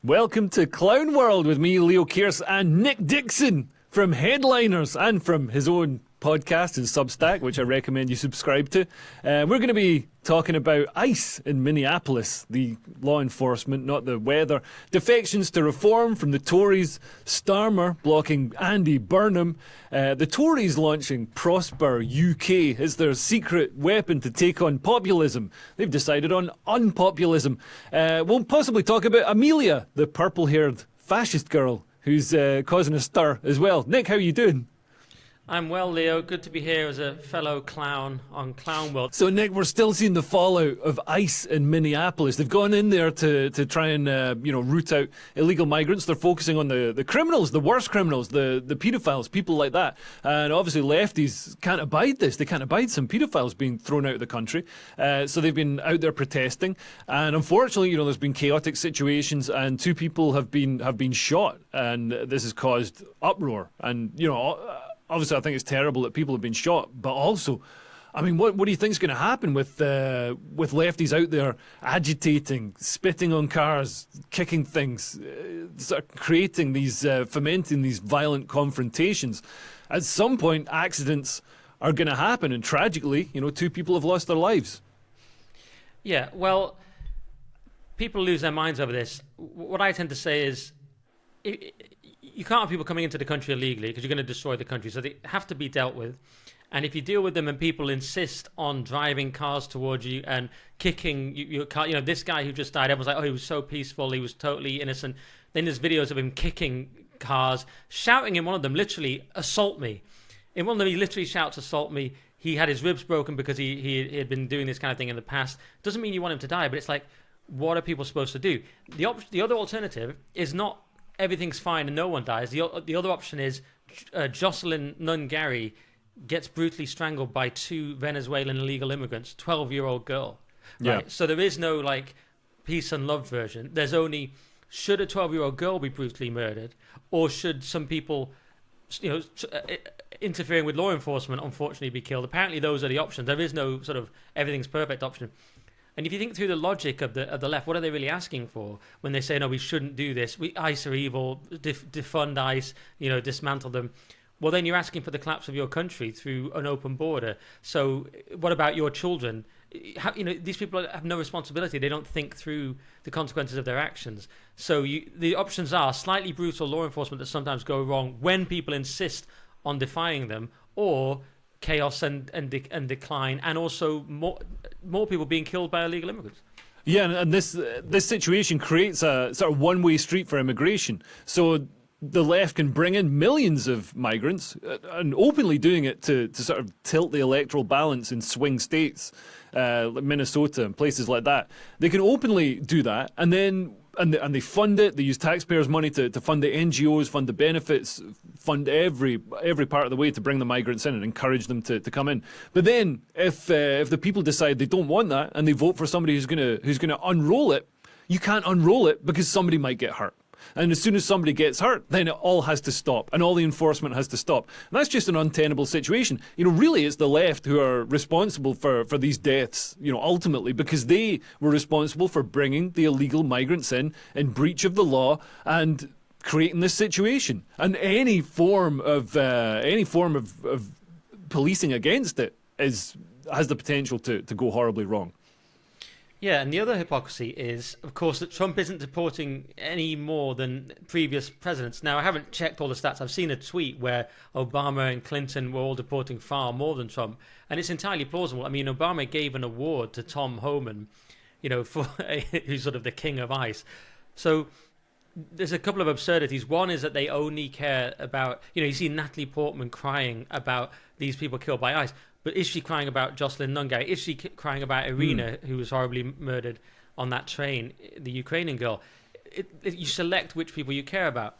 Welcome to Clown World with me, Leo Kearse, and Nick Dixon from Headliners and from his own podcast and Substack, which I recommend you subscribe to. We're going to be talking about ICE in Minneapolis, the law enforcement, not the weather. Defections to reform from the Tories, Starmer blocking Andy Burnham, the Tories launching Prosper UK as their secret weapon to take on populism. They've decided on unpopulism. We'll possibly talk about Amelia, the purple-haired fascist girl who's causing a stir as well. Nick, how are you doing? I'm well, Leo. Good to be here as a fellow clown on Clown World. So, Nick, we're still seeing the fallout of ICE in Minneapolis. They've gone in there to try and root out illegal migrants. They're focusing on the criminals, the worst criminals, the paedophiles, people like that. And obviously, lefties can't abide this. They can't abide some paedophiles being thrown out of the country. So they've been out there protesting. And unfortunately, there's been chaotic situations, and 2 people have been shot, and this has caused uproar. And obviously, I think it's terrible that people have been shot, but also, I mean, what do you think is going to happen with lefties out there agitating, spitting on cars, kicking things, sort of creating these, fomenting these violent confrontations? At some point, accidents are going to happen, and tragically, 2 people have lost their lives. Yeah, well, people lose their minds over this. What I tend to say is, you can't have people coming into the country illegally because you're going to destroy the country. So they have to be dealt with. And if you deal with them and people insist on driving cars towards you and kicking your car, this guy who just died, everyone's like, oh, he was so peaceful, he was totally innocent. Then there's videos of him kicking cars, shouting in one of them, literally, assault me. In one of them, he literally shouts, assault me. He had his ribs broken because he had been doing this kind of thing in the past. Doesn't mean you want him to die, but it's like, what are people supposed to do? The other alternative is not everything's fine and no one dies. The other option is Jocelyn Nungari gets brutally strangled by 2 Venezuelan illegal immigrants, 12-year-old girl. Right? Yeah. So there is no peace and love version. There's only, should a 12-year-old girl be brutally murdered, or should some people, interfering with law enforcement, unfortunately be killed? Apparently those are the options. There is no sort of everything's perfect option. And if you think through the logic of the left, what are they really asking for when they say, no, we shouldn't do this? ICE are evil, defund ICE, dismantle them. Well, then you're asking for the collapse of your country through an open border. So what about your children? These people have no responsibility. They don't think through the consequences of their actions. So the options are slightly brutal law enforcement that sometimes go wrong when people insist on defying them, or chaos and decline, and also more people being killed by illegal immigrants. Yeah, and this situation creates a sort of one-way street for immigration. So the left can bring in millions of migrants, and openly doing it to sort of tilt the electoral balance in swing states, like Minnesota and places like that. They can openly do that, and then and they fund it. They use taxpayers' money to fund the NGOs, fund the benefits, fund every part of the way to bring the migrants in and encourage them to come in. But then, if the people decide they don't want that and they vote for somebody who's gonna unroll it, you can't unroll it because somebody might get hurt. And as soon as somebody gets hurt, then it all has to stop, and all the enforcement has to stop. And that's just an untenable situation. Really, it's the left who are responsible for these deaths, ultimately, because they were responsible for bringing the illegal migrants in breach of the law and creating this situation. And any form of policing against it has the potential to go horribly wrong. Yeah, and the other hypocrisy is, of course, that Trump isn't deporting any more than previous presidents. Now, I haven't checked all the stats. I've seen a tweet where Obama and Clinton were all deporting far more than Trump, and it's entirely plausible. I mean, Obama gave an award to Tom Homan, for who's sort of the king of ICE. So there's a couple of absurdities. One is that they only care about, you see Natalie Portman crying about these people killed by ICE. But is she crying about Jocelyn Nungari? Is she crying about Irina, who was horribly murdered on that train, the Ukrainian girl? You select which people you care about.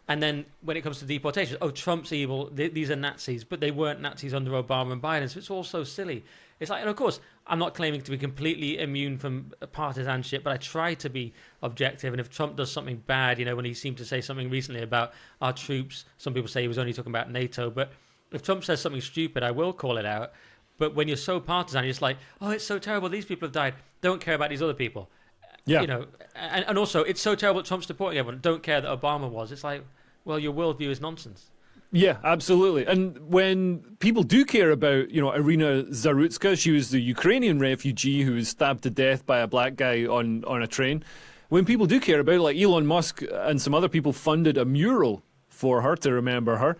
And then when it comes to deportation, Trump's evil, these are Nazis, but they weren't Nazis under Obama and Biden. So it's all so silly. It's like, and of course, I'm not claiming to be completely immune from partisanship, but I try to be objective. And if Trump does something bad, when he seemed to say something recently about our troops, some people say he was only talking about NATO, but if Trump says something stupid, I will call it out. But when you're so partisan, you're just like, oh, it's so terrible, these people have died. Don't care about these other people. Yeah. And also it's so terrible that Trump's deporting everyone. Don't care that Obama was. It's like, well, your worldview is nonsense. Yeah, absolutely. And when people do care about, Irina Zarutska, she was the Ukrainian refugee who was stabbed to death by a black guy on a train. When people do care about it, like Elon Musk and some other people funded a mural for her to remember her,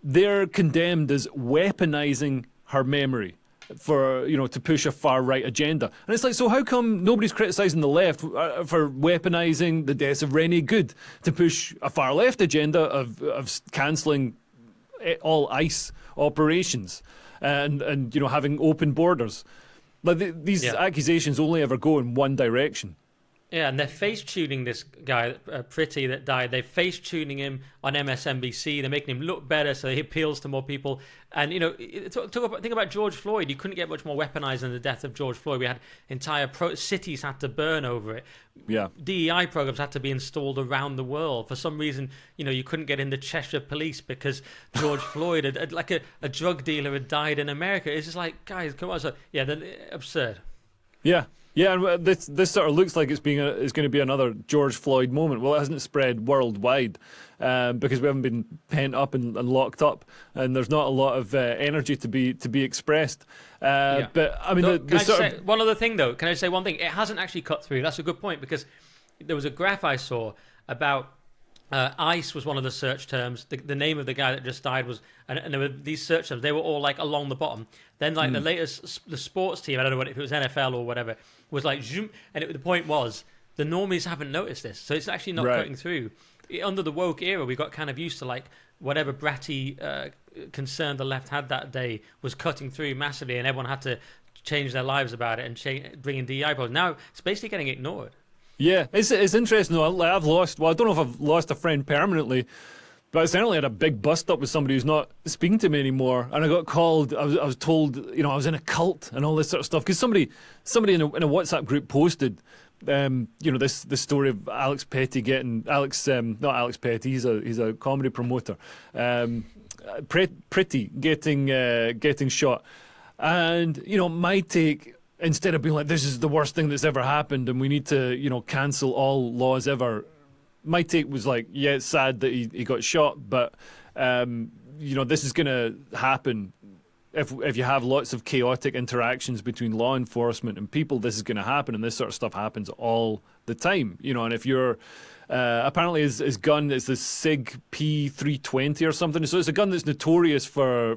they're condemned as weaponizing her memory for, to push a far-right agenda. And it's like, so how come nobody's criticising the left for weaponising the deaths of Rennie Good to push a far-left agenda of cancelling all ICE operations and having open borders? Like these accusations only ever go in one direction. Yeah, and they're face-tuning this guy, Pretty, that died. They're face-tuning him on MSNBC. They're making him look better so he appeals to more people. And, think about George Floyd. You couldn't get much more weaponized than the death of George Floyd. We had entire cities had to burn over it. Yeah. DEI programs had to be installed around the world. For some reason, you couldn't get in the Cheshire police because George Floyd, like a drug dealer, had died in America. It's just like, guys, come on. So, yeah, absurd. Yeah. Yeah, and this sort of looks like it's going to be another George Floyd moment. Well, it hasn't spread worldwide because we haven't been pent up and locked up, and there's not a lot of energy to be expressed. But I mean, one other thing though. Can I say one thing? It hasn't actually cut through. That's a good point because there was a graph I saw about. ICE was one of the search terms. The name of the guy that just died was, and there were these search terms. They were all like along the bottom. Then like the sports team, I don't know if it was NFL or whatever, was like zoom. And the point was the normies haven't noticed this, so it's actually not cutting through. Under the woke era, we got kind of used to like whatever bratty concern the left had that day was cutting through massively, and everyone had to change their lives about it and bring in DEI problems. Now it's basically getting ignored. Yeah, it's interesting though. I don't know if I've lost a friend permanently, but I certainly had a big bust up with somebody who's not speaking to me anymore. And I got called. I was told, I was in a cult and all this sort of stuff because somebody in a WhatsApp group posted, this story of Alex Petty not Alex Petty. He's a comedy promoter. Pretty getting shot, and my take. Instead of being like, this is the worst thing that's ever happened and we need to, cancel all laws ever, my take was like, yeah, it's sad that he got shot, but, this is going to happen if you have lots of chaotic interactions between law enforcement and people. This is going to happen, and this sort of stuff happens all the time, and if you're... apparently his gun is the SIG P320 or something. So it's a gun that's notorious for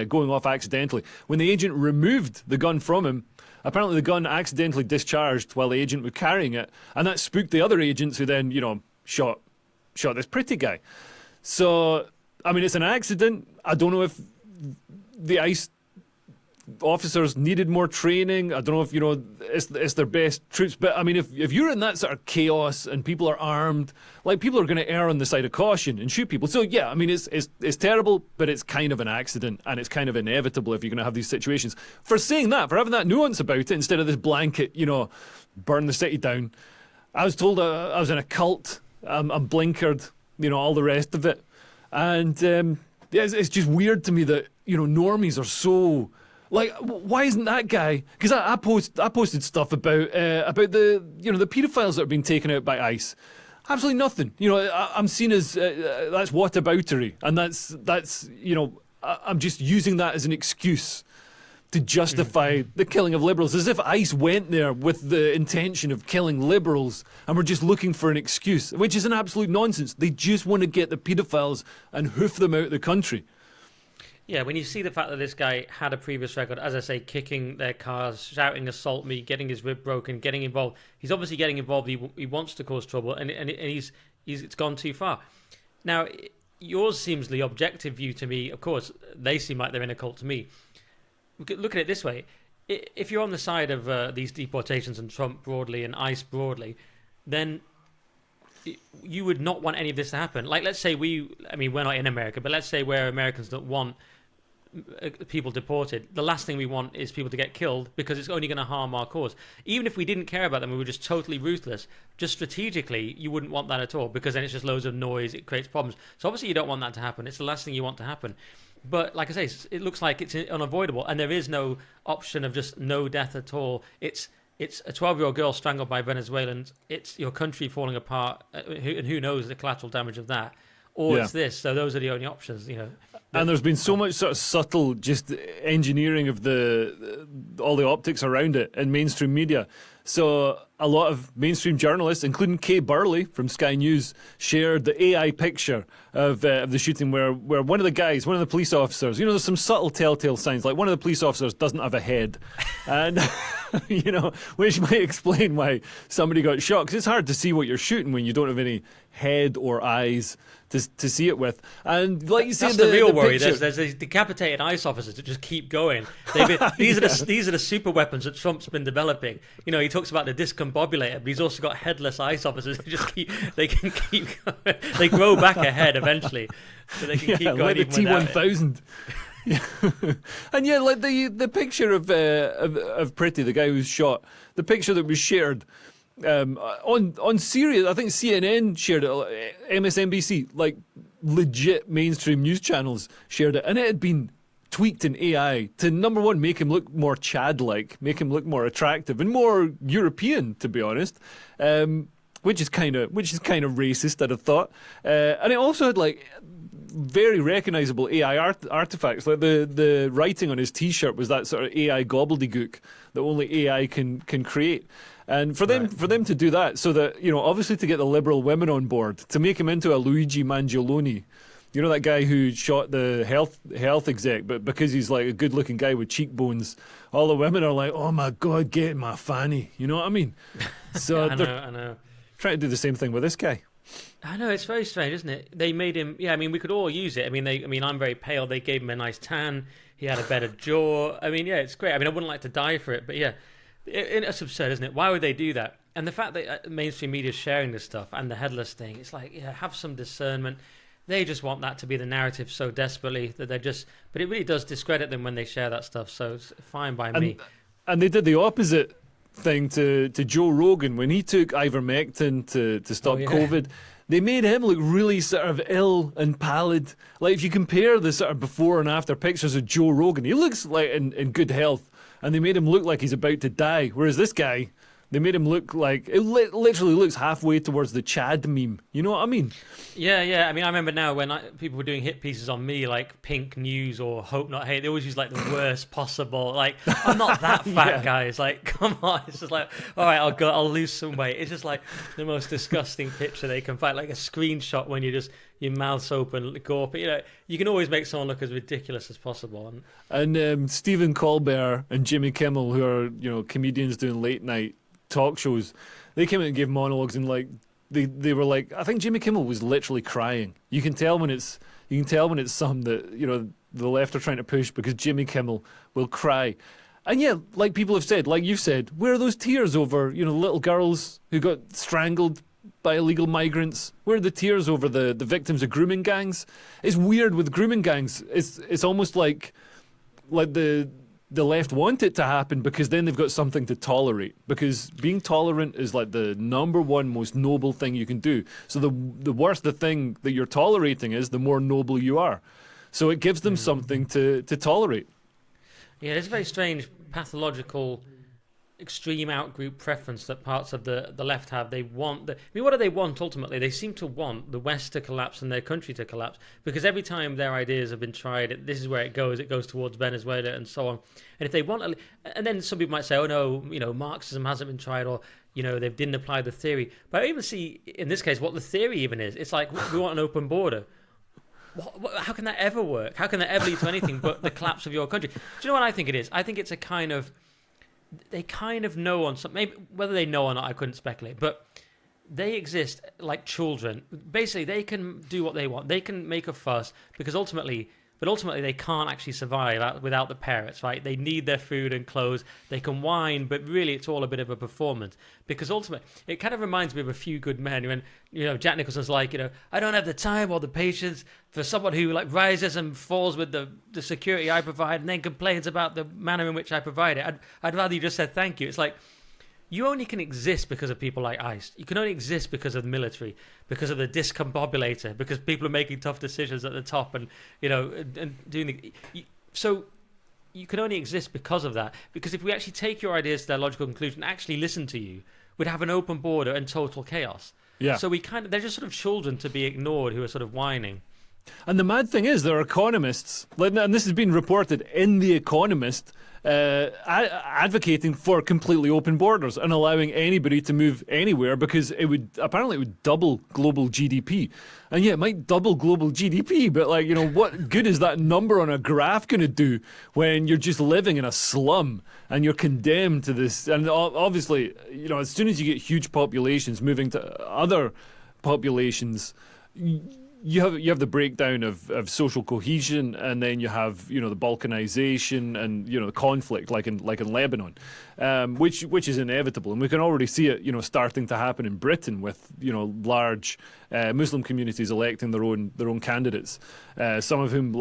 going off accidentally. When the agent removed the gun from him, apparently the gun accidentally discharged while the agent was carrying it, and that spooked the other agents who then, shot this Pretty guy. So, I mean, it's an accident. I don't know if the ICE officers needed more training. I don't know if it's their best troops, but I mean, if you're in that sort of chaos and people are armed, like people are going to err on the side of caution and shoot people. So yeah, I mean, it's terrible, but it's kind of an accident and it's kind of inevitable if you're going to have these situations. For saying that, for having that nuance about it instead of this blanket, burn the city down. I was told I was in a cult. I'm blinkered, all the rest of it, and it's just weird to me that normies are so. Like, why isn't that guy? Because I posted stuff about the the paedophiles that are being taken out by ICE. Absolutely nothing. I'm seen as that's whataboutery, and that's I'm just using that as an excuse to justify the killing of liberals, as if ICE went there with the intention of killing liberals and we're just looking for an excuse, which is an absolute nonsense. They just want to get the paedophiles and hoof them out of the country. Yeah, when you see the fact that this guy had a previous record, as I say, kicking their cars, shouting, assault me, getting his rib broken, getting involved. He's obviously getting involved. He wants to cause trouble, and it's gone too far. Now, yours seems the objective view to me. Of course, they seem like they're in a cult to me. Look at it this way. If you're on the side of these deportations and Trump broadly and ICE broadly, then you would not want any of this to happen. Like, let's say we're not in America, but let's say we're Americans that want people deported. The last thing we want is people to get killed because it's only going to harm our cause. Even if we didn't care about them, we were just totally ruthless. Just strategically, you wouldn't want that at all because then it's just loads of noise. It creates problems. So obviously you don't want that to happen. It's the last thing you want to happen. But like I say, it looks like it's unavoidable and there is no option of just no death at all. It's it's a 12-year-old girl strangled by Venezuelans. It's your country falling apart, and who knows the collateral damage of that. Or it's this. So those are the only options, And there's been so much sort of subtle just engineering of all the optics around it in mainstream media. So a lot of mainstream journalists, including Kay Burley from Sky News, shared the AI picture of the shooting where one of the police officers, there's some subtle telltale signs, like one of the police officers doesn't have a head. And, which might explain why somebody got shot, because it's hard to see what you're shooting when you don't have any head or eyes to see it with. And like you said, that's the real worry. There's these decapitated ICE officers that just keep going. These are the super weapons that Trump's been developing. He talks about the discombobulator, but he's also got headless ICE officers who just they can keep going. They grow back a head eventually, so they can keep going. Like the T-1000. And like the picture of Pretty, the guy who was shot, the picture that was shared on Sirius, I think CNN shared it, MSNBC, like legit mainstream news channels shared it, and it had been tweaked in AI to, number one, make him look more Chad-like, make him look more attractive and more European, to be honest, which is kind of racist, I'd have thought, and it also had like very recognizable AI artifacts, like the writing on his T-shirt was that sort of AI gobbledygook that only AI can create. And for them to do that, so that, obviously to get the liberal women on board, to make him into a Luigi Mangioloni, that guy who shot the health exec, but because he's like a good-looking guy with cheekbones, all the women are like, oh my God, get in my fanny. You know what I mean? So I know. Trying to do the same thing with this guy. I know, it's very strange, isn't it? They made him, we could all use it. I'm very pale. They gave him a nice tan. He had a better jaw. it's great. I wouldn't like to die for it, but yeah. It's absurd, isn't it? Why would they do that? And the fact that mainstream media is sharing this stuff and the headless thing, it's like, have some discernment. They just want that to be the narrative so desperately that they're just... But it really does discredit them when they share that stuff, so it's fine by me. And they did the opposite thing to Joe Rogan when he took ivermectin to stop COVID. They made him look really sort of ill and pallid. Like, if you compare the sort of before and after pictures of Joe Rogan, he looks like in good health. And they made him look like he's about to die. Whereas this guy, they made him look like... It literally looks halfway towards the Chad meme. You know what I mean? Yeah. I remember now when people were doing hit pieces on me, like Pink News or Hope Not Hate, they always use like the worst possible. Like, I'm not that fat, guys. Like, come on. It's just like, all right, I'll lose some weight. It's just like the most disgusting picture they can find. Like a screenshot when your mouth's open, gawping. You can always make someone look as ridiculous as possible. And Stephen Colbert and Jimmy Kimmel, who are comedians doing late night talk shows, they came out and gave monologues, and like they were like, I think Jimmy Kimmel was literally crying. You can tell when it's some that the left are trying to push, because Jimmy Kimmel will cry. And like people have said, like you've said, where are those tears over little girls who got strangled by illegal migrants? Where are the tears over the victims of grooming gangs? It's weird with grooming gangs. It's almost like the left want it to happen, because then they've got something to tolerate. Because being tolerant is like the number one most noble thing you can do. So the worse the thing that you're tolerating is, the more noble you are. So it gives them something to tolerate. Yeah, it's a very strange pathological extreme out-group preference that parts of the left have. They want what do they want ultimately? They seem to want the West to collapse and their country to collapse, because every time their ideas have been tried, this is where it goes towards Venezuela and so on. And if they want, and then some people might say, oh no, Marxism hasn't been tried, or they didn't apply the theory. But I don't even see in this case what the theory even is. It's like, we want an open border. How can that ever work? How can that ever lead to anything but the collapse of your country? Do you know what I think it is? I think it's a kind of... They kind of know on some... Maybe whether they know or not, I couldn't speculate. But they exist like children. Basically, they can do what they want. They can make a fuss, because ultimately they can't actually survive without the parents, right? They need their food and clothes. They can whine, but really it's all a bit of a performance. Because ultimately, it kind of reminds me of A Few Good Men, when, Jack Nicholson's like, I don't have the time or the patience for someone who like rises and falls with the security I provide and then complains about the manner in which I provide it. I'd rather you just said thank you. It's like, you only can exist because of people like ICE. You can only exist because of the military, because of the discombobulator, because people are making tough decisions at the top, and and doing the. So you can only exist because of that. Because if we actually take your ideas to their logical conclusion, actually listen to you, we'd have an open border and total chaos. Yeah. So they're just sort of children to be ignored who are sort of whining. And the mad thing is, there are economists, and this has been reported in The Economist, advocating for completely open borders and allowing anybody to move anywhere because it would double global GDP. And yeah, it might double global GDP, but what good is that number on a graph going to do when you're just living in a slum and you're condemned to this? And obviously, as soon as you get huge populations moving to other populations, you have the breakdown of social cohesion, and then you have the balkanization and the conflict like in Lebanon, which is inevitable, and we can already see it starting to happen in Britain with large Muslim communities electing their own candidates, some of whom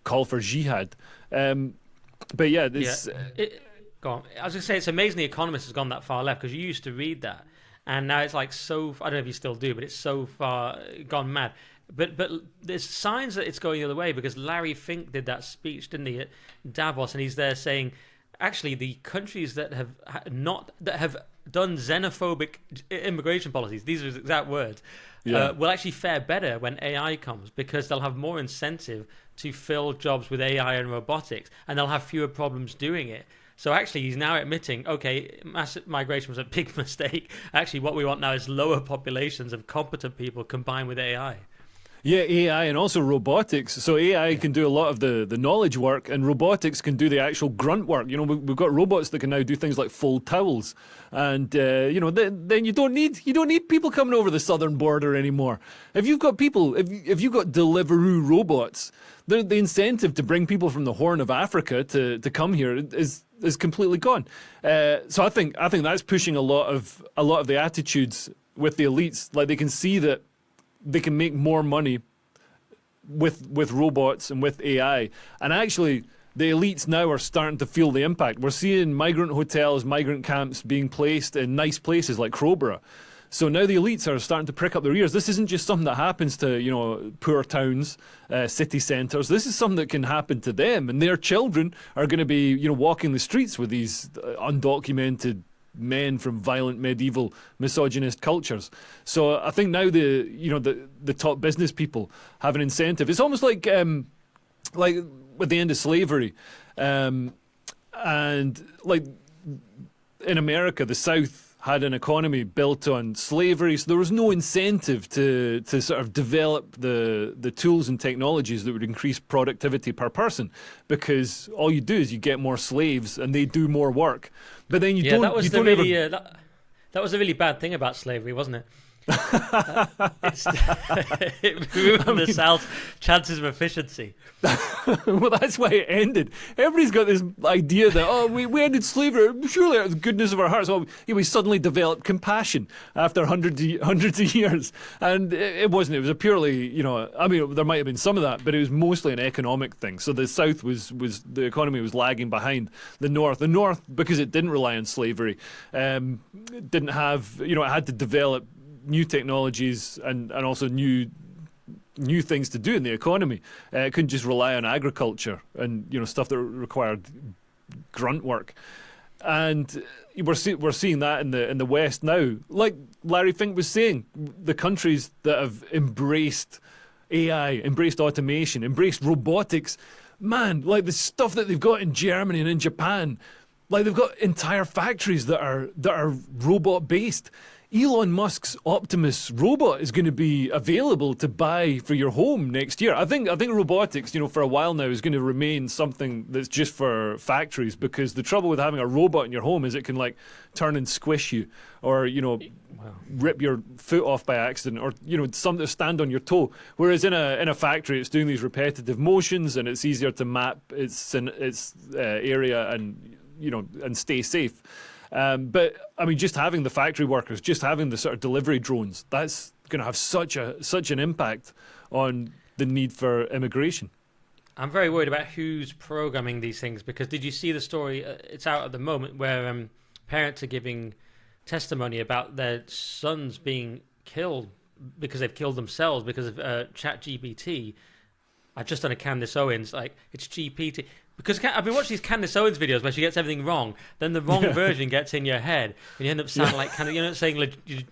call for jihad. But yeah, this. Go on. I was going to say, it's amazing The Economist has gone that far left, because you used to read that, and now it's I don't know if you still do, but it's so far gone mad. But there's signs that it's going the other way, because Larry Fink did that speech, didn't he, at Davos, and he's there saying, actually, the countries that have done xenophobic immigration policies, these are his exact words, will actually fare better when AI comes, because they'll have more incentive to fill jobs with AI and robotics, and they'll have fewer problems doing it. So actually, he's now admitting, okay, mass migration was a big mistake. Actually, what we want now is lower populations of competent people combined with AI. Yeah, AI and also robotics. So AI can do a lot of the knowledge work, and robotics can do the actual grunt work. We've got robots that can now do things like fold towels, and then you don't need people coming over the southern border anymore. If you've got people, if you've got Deliveroo robots, the incentive to bring people from the Horn of Africa to come here is completely gone. So I think that's pushing a lot of the attitudes with the elites. Like, they can see that they can make more money with robots and with AI. And actually, the elites now are starting to feel the impact. We're seeing migrant hotels, migrant camps being placed in nice places like Crowborough. So now the elites are starting to prick up their ears. This isn't just something that happens to, poor towns, city centres. This is something that can happen to them. And their children are going to be, walking the streets with these undocumented men from violent medieval misogynist cultures. So I think now the top business people have an incentive. It's almost like with the end of slavery, and like in America, the South had an economy built on slavery, so there was no incentive to sort of develop the tools and technologies that would increase productivity per person, because all you do is you get more slaves and they do more work. But then that was a really bad thing about slavery, wasn't it? It ruined the South's chances of efficiency. Well, that's why it ended. Everybody's got this idea that, we ended slavery, surely out of the goodness of our hearts. We suddenly developed compassion after hundreds of years. And it wasn't. It was a purely, there might have been some of that, but it was mostly an economic thing. So the South the economy was lagging behind the North. The North, because it didn't rely on slavery, didn't have, it had to develop new technologies and also new things to do in the economy. It couldn't just rely on agriculture and stuff that required grunt work. And we're seeing that in the West now. Like Larry Fink was saying, the countries that have embraced AI, embraced automation, embraced robotics, man, like the stuff that they've got in Germany and in Japan, like they've got entire factories that are robot based. Elon Musk's Optimus robot is going to be available to buy for your home next year. I think robotics, for a while now, is going to remain something that's just for factories, because the trouble with having a robot in your home is it can turn and squish you, or rip your foot off by accident, or stand on your toe. Whereas in a factory, it's doing these repetitive motions, and it's easier to map its area and stay safe. But I mean, just having the factory workers, just having the sort of delivery drones, that's going to have such an impact on the need for immigration. I'm very worried about who's programming these things, because did you see the story? It's out at the moment where parents are giving testimony about their sons being killed because they've killed themselves because of ChatGPT. I've just done a Candace Owens, it's GPT. Because I've been watching these Candace Owens videos where she gets everything wrong, then the wrong version gets in your head, and you end up sounding like kind of, you know, saying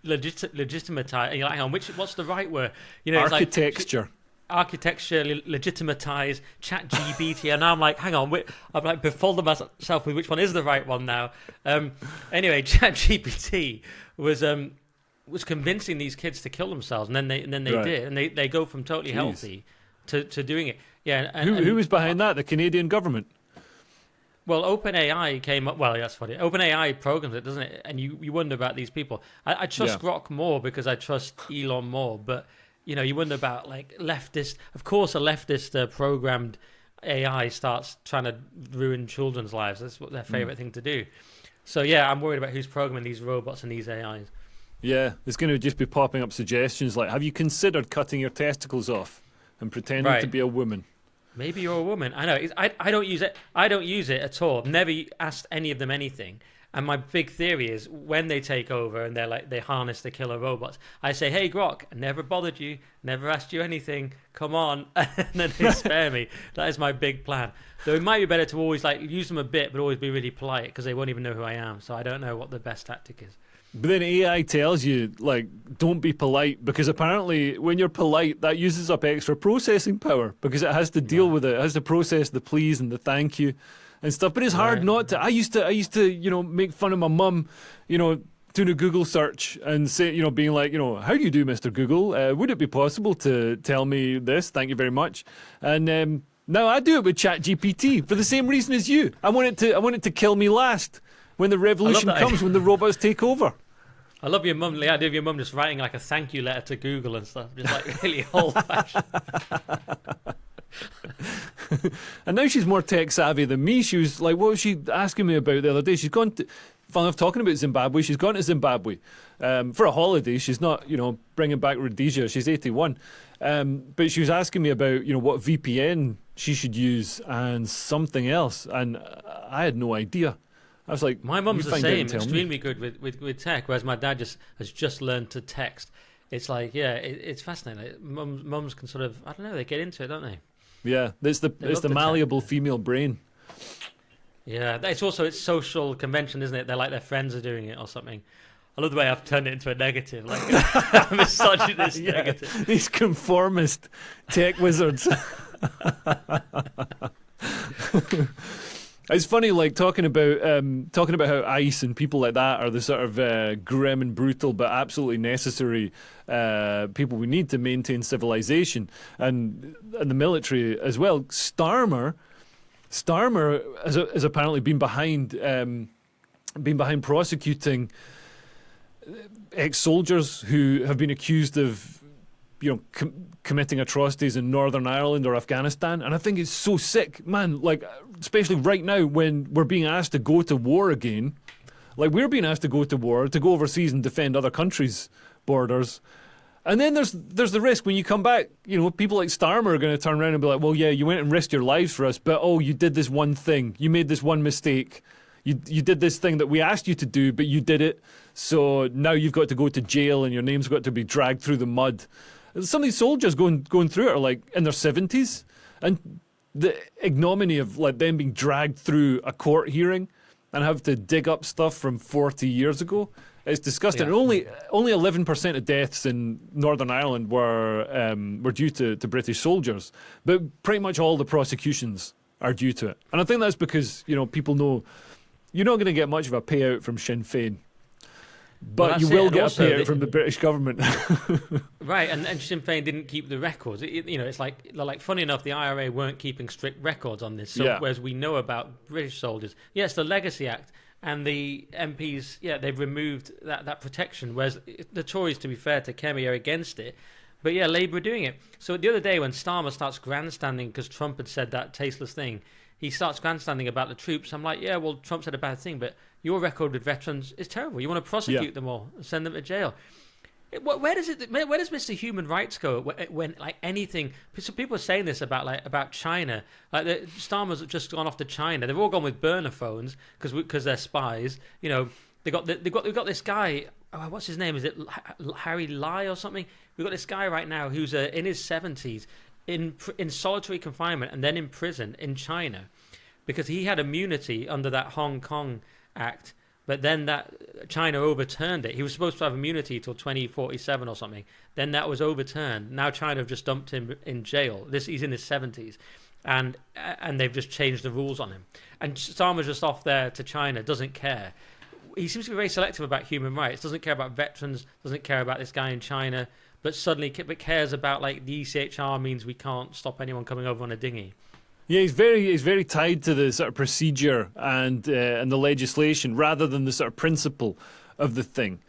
legitimatize, and you're like, hang on, what's the right word? You know, architecture. Architecture, legitimatize, chat GPT, and I'm like, hang on, I'm like befuddled myself with which one is the right one now. Anyway, chat GPT was convincing these kids to kill themselves, and then they did, and they go from totally healthy to doing it. Yeah, who was behind that? The Canadian government. Well, OpenAI came up. Well, that's funny. OpenAI programs it, doesn't it? And you wonder about these people. I trust Grok more because I trust Elon more, but. You know, you wonder about like leftist. Of course, a leftist programmed AI starts trying to ruin children's lives. That's what their favorite thing to do. So yeah, I'm worried about who's programming these robots and these AIs. Yeah, it's going to just be popping up suggestions like, "Have you considered cutting your testicles off and pretending to be a woman?" Maybe you're a woman. I know. I don't use it. I don't use it at all. I've never asked any of them anything. And my big theory is when they take over and they harness the killer robots, I say, "Hey, Grok, I never bothered you, never asked you anything. Come on," and then they spare me. That is my big plan. Though it might be better to always like use them a bit, but always be really polite because they won't even know who I am. So I don't know what the best tactic is. But then AI tells you like, don't be polite because apparently when you're polite, that uses up extra processing power because it has to deal with it. It has to process the please and the thank you. And stuff, but it's hard not to. I used to, you know, make fun of my mum, you know, doing a Google search and say, you know, being like, you know, how do you do, Mr. Google? Would it be possible to tell me this? Thank you very much. And now I do it with ChatGPT for the same reason as you. I want it to kill me last when the revolution comes, when the robots take over. I love your mum. The idea of your mum just writing like a thank you letter to Google and stuff, just like really old-fashioned. And now she's more tech savvy than me. She was like, what was she asking me about the other day? She's gone to, fun enough talking about Zimbabwe, she's gone to Zimbabwe for a holiday. She's not, you know, bringing back Rhodesia. She's 81. But she was asking me about, you know, what VPN she should use and something else. And I had no idea. I was like, my mum's the same, extremely good with tech, whereas my dad has just learned to text. It's like, yeah, it's fascinating. Mums can sort of, I don't know, they get into it, don't they? Yeah, it's the malleable female brain. Yeah, it's social convention, isn't it? They're like their friends are doing it or something. I love the way I've turned it into a negative, like misogynist negative. These conformist tech wizards. It's funny, like talking about how ICE and people like that are the sort of grim and brutal, but absolutely necessary people we need to maintain civilization, and the military as well. Starmer has apparently been behind prosecuting ex-soldiers who have been accused of, you know, committing atrocities in Northern Ireland or Afghanistan. And I think it's so sick, man, like, especially right now when we're being asked to go to war again. Like, we're being asked to go to war, to go overseas and defend other countries' borders. And then there's the risk when you come back, you know, people like Starmer are going to turn around and be like, well, yeah, you went and risked your lives for us, but, oh, you did this one thing. You made this one mistake. You did this thing that we asked you to do, but you did it. So now you've got to go to jail and your name's got to be dragged through the mud. Some of these soldiers going through it are like in their 70s, and the ignominy of like them being dragged through a court hearing and have to dig up stuff from 40 years ago. It's disgusting. Yeah. Only 11% of deaths in Northern Ireland were due to British soldiers, but pretty much all the prosecutions are due to it. And I think that's because, you know, people know you're not going to get much of a payout from Sinn Féin. But you will get a payout from the British government. Right, and Sinn Féin didn't keep the records. You know, it's like funny enough, the IRA weren't keeping strict records on this. So whereas we know about British soldiers, yes, the Legacy Act and the MPs, they've removed that protection. Whereas the Tories, to be fair to Kemi, are against it. But yeah, Labour are doing it. So the other day when Starmer starts grandstanding because Trump had said that tasteless thing, he starts grandstanding about the troops. I'm like, yeah, well, Trump said a bad thing, but your record with veterans is terrible. You want to prosecute them all and send them to jail. Where does Mr. Human Rights go when like anything? So people are saying this about China. Like Starmer's just gone off to China. They've all gone with burner phones because they're spies. You know, they've got this guy. Oh, what's his name? Is it Harry Lai or something? We've got this guy right now who's in his 70s in solitary confinement and then in prison in China because he had immunity under that Hong Kong Act, but then that China overturned it. He was supposed to have immunity till 2047 or something. Then that was overturned. Now China have just dumped him in jail. He's in his 70s, and they've just changed the rules on him. And Starmer's just off there to China, doesn't care. He seems to be very selective about human rights. Doesn't care about veterans. Doesn't care about this guy in China. But suddenly, cares about like the ECHR means we can't stop anyone coming over on a dinghy. Yeah, he's very tied to the sort of procedure and the legislation rather than the sort of principle of the thing.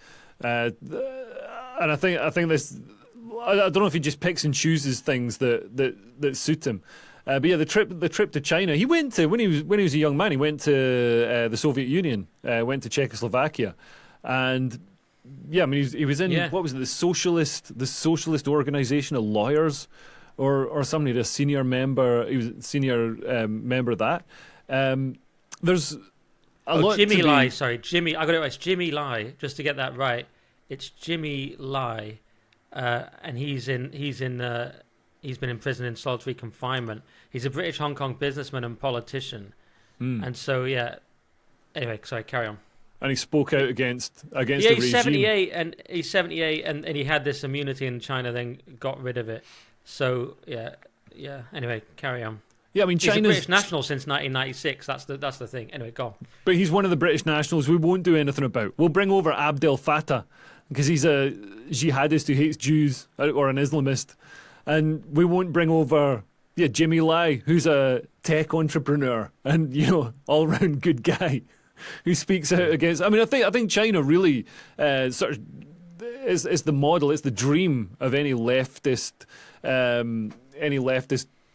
And I think this. I don't know if he just picks and chooses things that suit him. But yeah, the trip to China. He went to when he was a young man. He went to the Soviet Union. Went to Czechoslovakia, and yeah, I mean he was in what was it, the socialist organization of lawyers. Or somebody, a senior member. He was a senior member of that. There's a lot. Jimmy Lai. Sorry, Jimmy. I got it right. It's Jimmy Lai. Just to get that right, it's Jimmy Lai, and he's been in prison in solitary confinement. He's a British Hong Kong businessman and politician, and so yeah. Anyway, sorry. Carry on. And he spoke out against the regime. He's 78, and he had this immunity in China, then got rid of it. So yeah. Anyway, carry on. Yeah, I mean, China's he's a British national since 1996. That's the thing. Anyway, go on. But he's one of the British nationals we won't do anything about. We'll bring over Abdel Fattah because he's a jihadist who hates Jews or an Islamist, and we won't bring over Jimmy Lai, who's a tech entrepreneur and all round good guy who speaks out against. I mean, I think China really sort of is the model. It's the dream of any leftist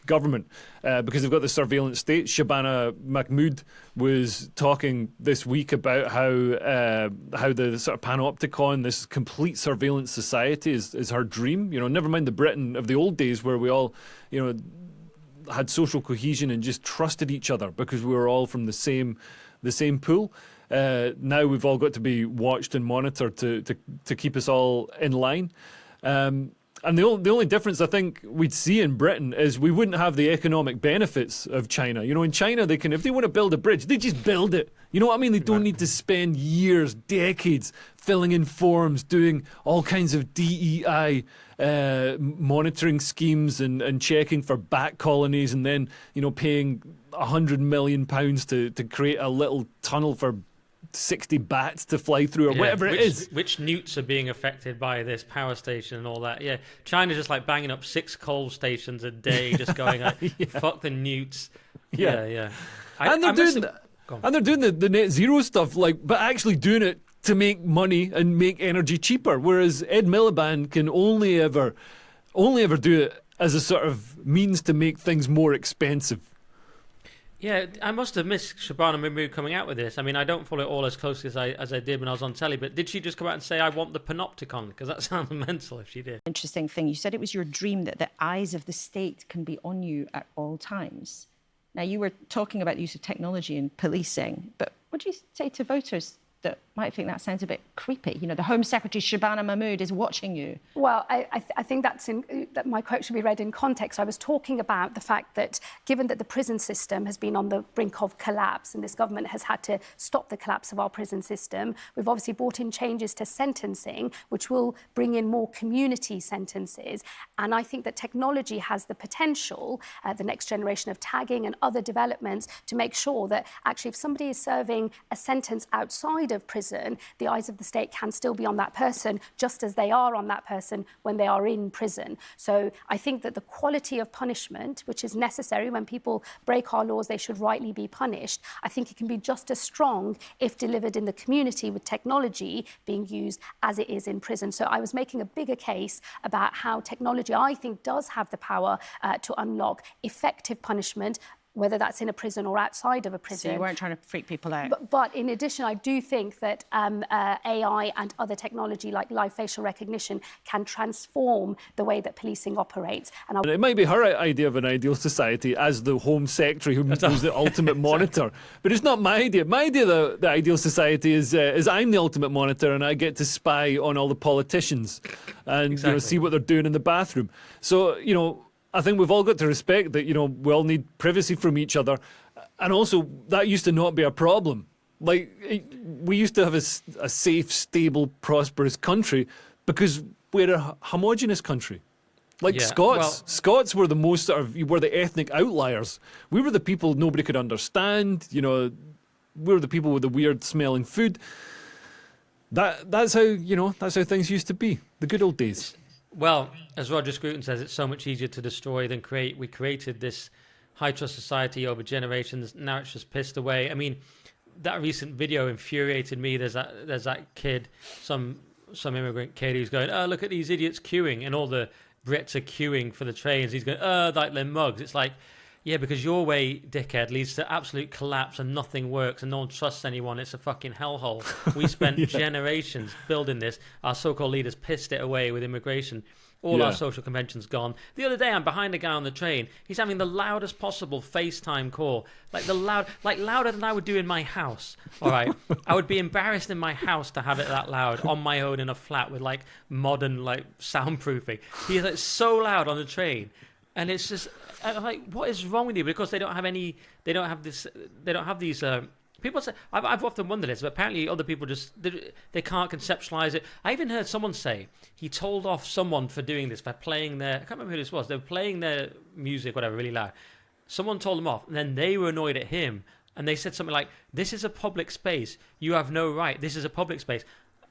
government because they've got the surveillance state. Shabana Mahmood was talking this week about how the sort of panopticon, this complete surveillance society, is her dream. Never mind the Britain of the old days where we all, had social cohesion and just trusted each other because we were all from the same pool. Now we've all got to be watched and monitored to keep us all in line. And the only difference I think we'd see in Britain is we wouldn't have the economic benefits of China. In China, they can, if they want to build a bridge, they just build it. You know what I mean? They don't need to spend years, decades filling in forms, doing all kinds of DEI monitoring schemes and checking for bat colonies, and then paying £100 million to create a little tunnel for 60 bats to fly through or whatever it is. Which newts are being affected by this power station and all that. Yeah, China's just like banging up 6 coal stations a day, just going like, fuck the newts. Yeah. And they're doing the net zero stuff, but actually doing it to make money and make energy cheaper. Whereas Ed Miliband can only ever do it as a sort of means to make things more expensive. Yeah, I must have missed Shabana Mahmood coming out with this. I mean, I don't follow it all as closely as I did when I was on telly, but did she just come out and say, I want the panopticon? Because that sounds mental if she did. Interesting thing, you said it was your dream that the eyes of the state can be on you at all times. Now, you were talking about the use of technology in policing, but what do you say to voters that might think that sounds a bit creepy? The Home Secretary Shabana Mahmood is watching you. Well, I think that my quote should be read in context. I was talking about the fact that given that the prison system has been on the brink of collapse and this government has had to stop the collapse of our prison system, we've obviously brought in changes to sentencing, which will bring in more community sentences. And I think that technology has the potential, the next generation of tagging and other developments, to make sure that actually if somebody is serving a sentence outside of prison, the eyes of the state can still be on that person just as they are on that person when they are in prison. So I think that the quality of punishment, which is necessary when people break our laws, they should rightly be punished. I think it can be just as strong if delivered in the community with technology being used as it is in prison. So I was making a bigger case about how technology, I think, does have the power to unlock effective punishment, whether that's in a prison or outside of a prison. So you weren't trying to freak people out. But in addition, I do think that AI and other technology like live facial recognition can transform the way that policing operates. And it might be her idea of an ideal society as the Home Secretary who's the ultimate monitor. But it's not my idea. My idea of the ideal society is I'm the ultimate monitor and I get to spy on all the politicians and see what they're doing in the bathroom. So, I think we've all got to respect that, we all need privacy from each other. And also, that used to not be a problem. Like, we used to have a safe, stable, prosperous country because we're a homogenous country. Like Scots were the most were the ethnic outliers. We were the people nobody could understand. We were the people with the weird smelling food. That's how things used to be. The good old days. Well, as Roger Scruton says, it's so much easier to destroy than create. We created this high trust society over generations. Now it's just pissed away. I mean, that recent video infuriated me. There's that kid, some immigrant kid who's going, "Oh, look at these idiots queuing," and all the Brits are queuing for the trains. He's going, "Oh, like they're mugs." It's like, yeah, because your way, dickhead, leads to absolute collapse and nothing works and no one trusts anyone. It's a fucking hellhole. We spent generations building this. Our so-called leaders pissed it away with immigration. All our social conventions gone. The other day, I'm behind a guy on the train. He's having the loudest possible FaceTime call, louder than I would do in my house. All right, I would be embarrassed in my house to have it that loud on my own in a flat with modern soundproofing. He's so loud on the train, and it's just what is wrong with you? Because they don't have these. People say, I've often wondered this, but apparently other people they can't conceptualize it. I even heard someone say he told off someone for doing this, for playing I can't remember who this was, they were playing their music, whatever, really loud. Someone told them off, and then they were annoyed at him, and they said something like, "This is a public space. You have no right. This is a public space."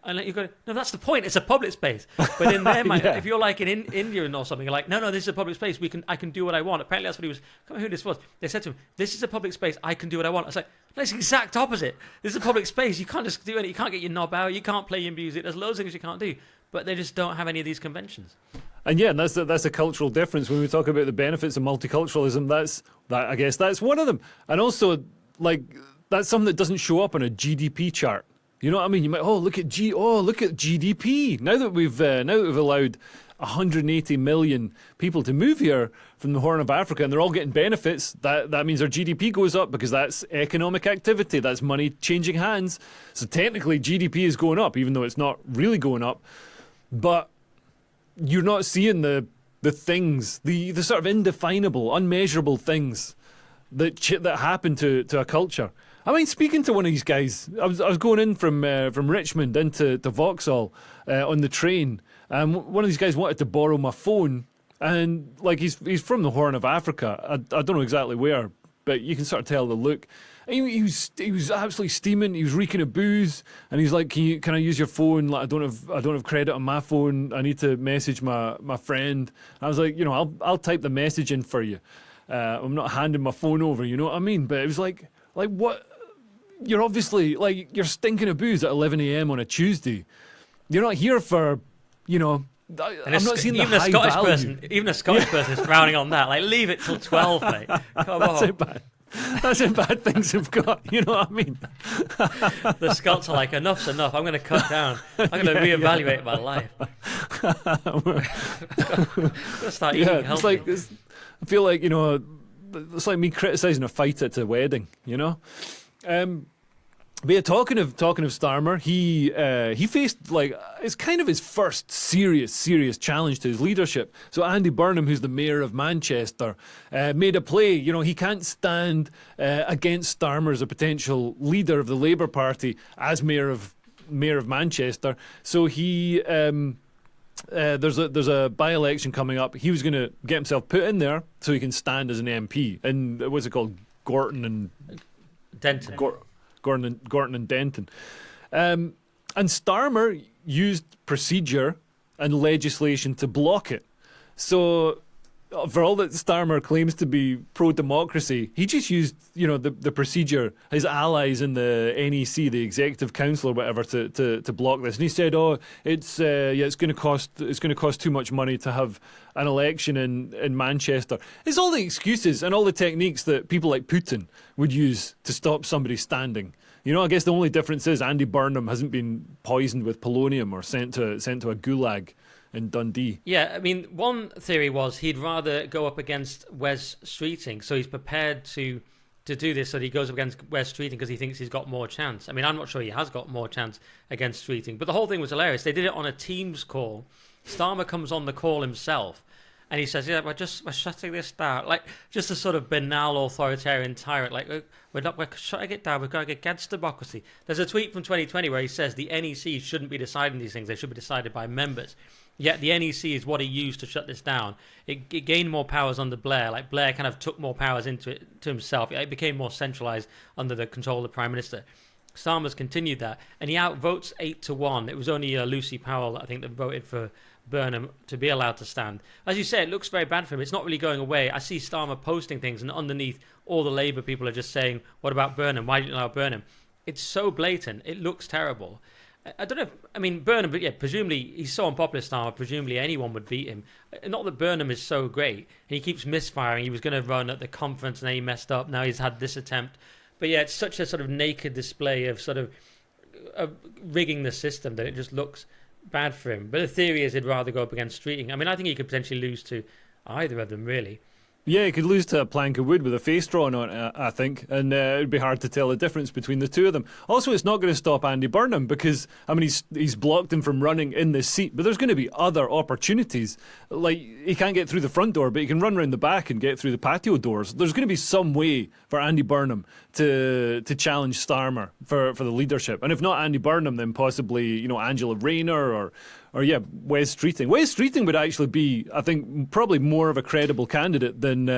And you go, "No, that's the point. It's a public space." But in their mind, if you're like in India or something, you're like, "No, this is a public space. I can do what I want." Apparently, that's what he was. I can't remember who this was. They said to him, "This is a public space. I can do what I want." I was like, "No, it's the exact opposite. This is a public space. You can't just do it. You can't get your knob out. You can't play your music. There's loads of things you can't do." But they just don't have any of these conventions. And that's a cultural difference when we talk about the benefits of multiculturalism. I guess that's one of them. And also, that's something that doesn't show up on a GDP chart. You know what I mean? You might look at GDP. Now that we've allowed 180 million people to move here from the Horn of Africa, and they're all getting benefits, that means our GDP goes up because that's economic activity. That's money changing hands. So technically, GDP is going up, even though it's not really going up. But you're not seeing the things, the sort of indefinable, unmeasurable things that happen to a culture. I mean, speaking to one of these guys, I was going in from Richmond into Vauxhall on the train, and one of these guys wanted to borrow my phone, and he's from the Horn of Africa. I don't know exactly where, but you can sort of tell the look. And he was absolutely steaming. He was reeking of booze, and he's like, "Can I use your phone? I don't have credit on my phone. I need to message my friend." I was like, I'll type the message in for you. I'm not handing my phone over. You know what I mean? But it was like what? You're obviously you're stinking of booze at 11 a.m. on a Tuesday. You're not here for, I'm not seeing the high value. Even a Scottish person is frowning on that. Leave it till 12, mate. Come on. That's how bad things have got. You know what I mean? The Scots are like, enough's enough. I'm going to cut down. I'm going to reevaluate my life. I'm going to start eating healthy. I feel like, it's like me criticising a fight at a wedding, But yeah, talking of Starmer, he faced it's kind of his first serious challenge to his leadership. So Andy Burnham, who's the mayor of Manchester, made a play. He can't stand against Starmer as a potential leader of the Labour Party as mayor of Manchester. So he there's a by-election coming up. He was going to get himself put in there so he can stand as an MP. And what's it called? Gorton and Denton. Gorton and Denton. And Starmer used procedure and legislation to block it. So for all that Starmer claims to be pro-democracy, he just used, the procedure, his allies in the NEC, the Executive Council or whatever, to block this. And he said, it's going to cost too much money to have an election in Manchester. It's all the excuses and all the techniques that people like Putin would use to stop somebody standing. I guess the only difference is Andy Burnham hasn't been poisoned with polonium or sent to a gulag in Dundee. Yeah, I mean, one theory was he'd rather go up against Wes Streeting, so he's prepared to do this, so that he goes up against Wes Streeting because he thinks he's got more chance. I mean, I'm not sure he has got more chance against Streeting, but the whole thing was hilarious. They did it on a Teams call. Starmer comes on the call himself, And he says, "Yeah, we're shutting this down." Like just a sort of banal authoritarian tyrant. Like we're shutting it down. We're going against democracy. There's a tweet from 2020 where he says the NEC shouldn't be deciding these things. They should be decided by members. Yet the NEC is what he used to shut this down. It gained more powers under Blair. Like Blair kind of took more powers into it to himself. It became more centralised under the control of the Prime Minister. Starmer's continued that, and he outvotes 8-1. It was only Lucy Powell, I think, that voted for Burnham to be allowed to stand. As you say, it looks very bad for him. It's not really going away. I see Starmer posting things, and underneath, all the Labour people are just saying, "What about Burnham? Why didn't you allow Burnham?" It's so blatant. It looks terrible. I don't know if, I mean, Burnham, but yeah, presumably, he's so unpopular, Starmer, presumably anyone would beat him. Not that Burnham is so great. He keeps misfiring. He was going to run at the conference, and then he messed up. Now he's had this attempt. But yeah, it's such a sort of naked display of sort of rigging the system that it just looks bad for him. But the theory is he'd rather go up against Streeting. I mean, I think he could potentially lose to either of them, really. Yeah, he could lose to a plank of wood with a face drawn on it, I think, and it'd be hard to tell the difference between the two of them. Also, it's not going to stop Andy Burnham because, I mean, he's blocked him from running in this seat, but there's going to be other opportunities. Like, he can't get through the front door, but he can run round the back and get through the patio doors. There's going to be some way for Andy Burnham to challenge Starmer for the leadership. And if not Andy Burnham, then possibly, Angela Rayner or Wes Streeting. Wes Streeting would actually be, I think, probably more of a credible candidate than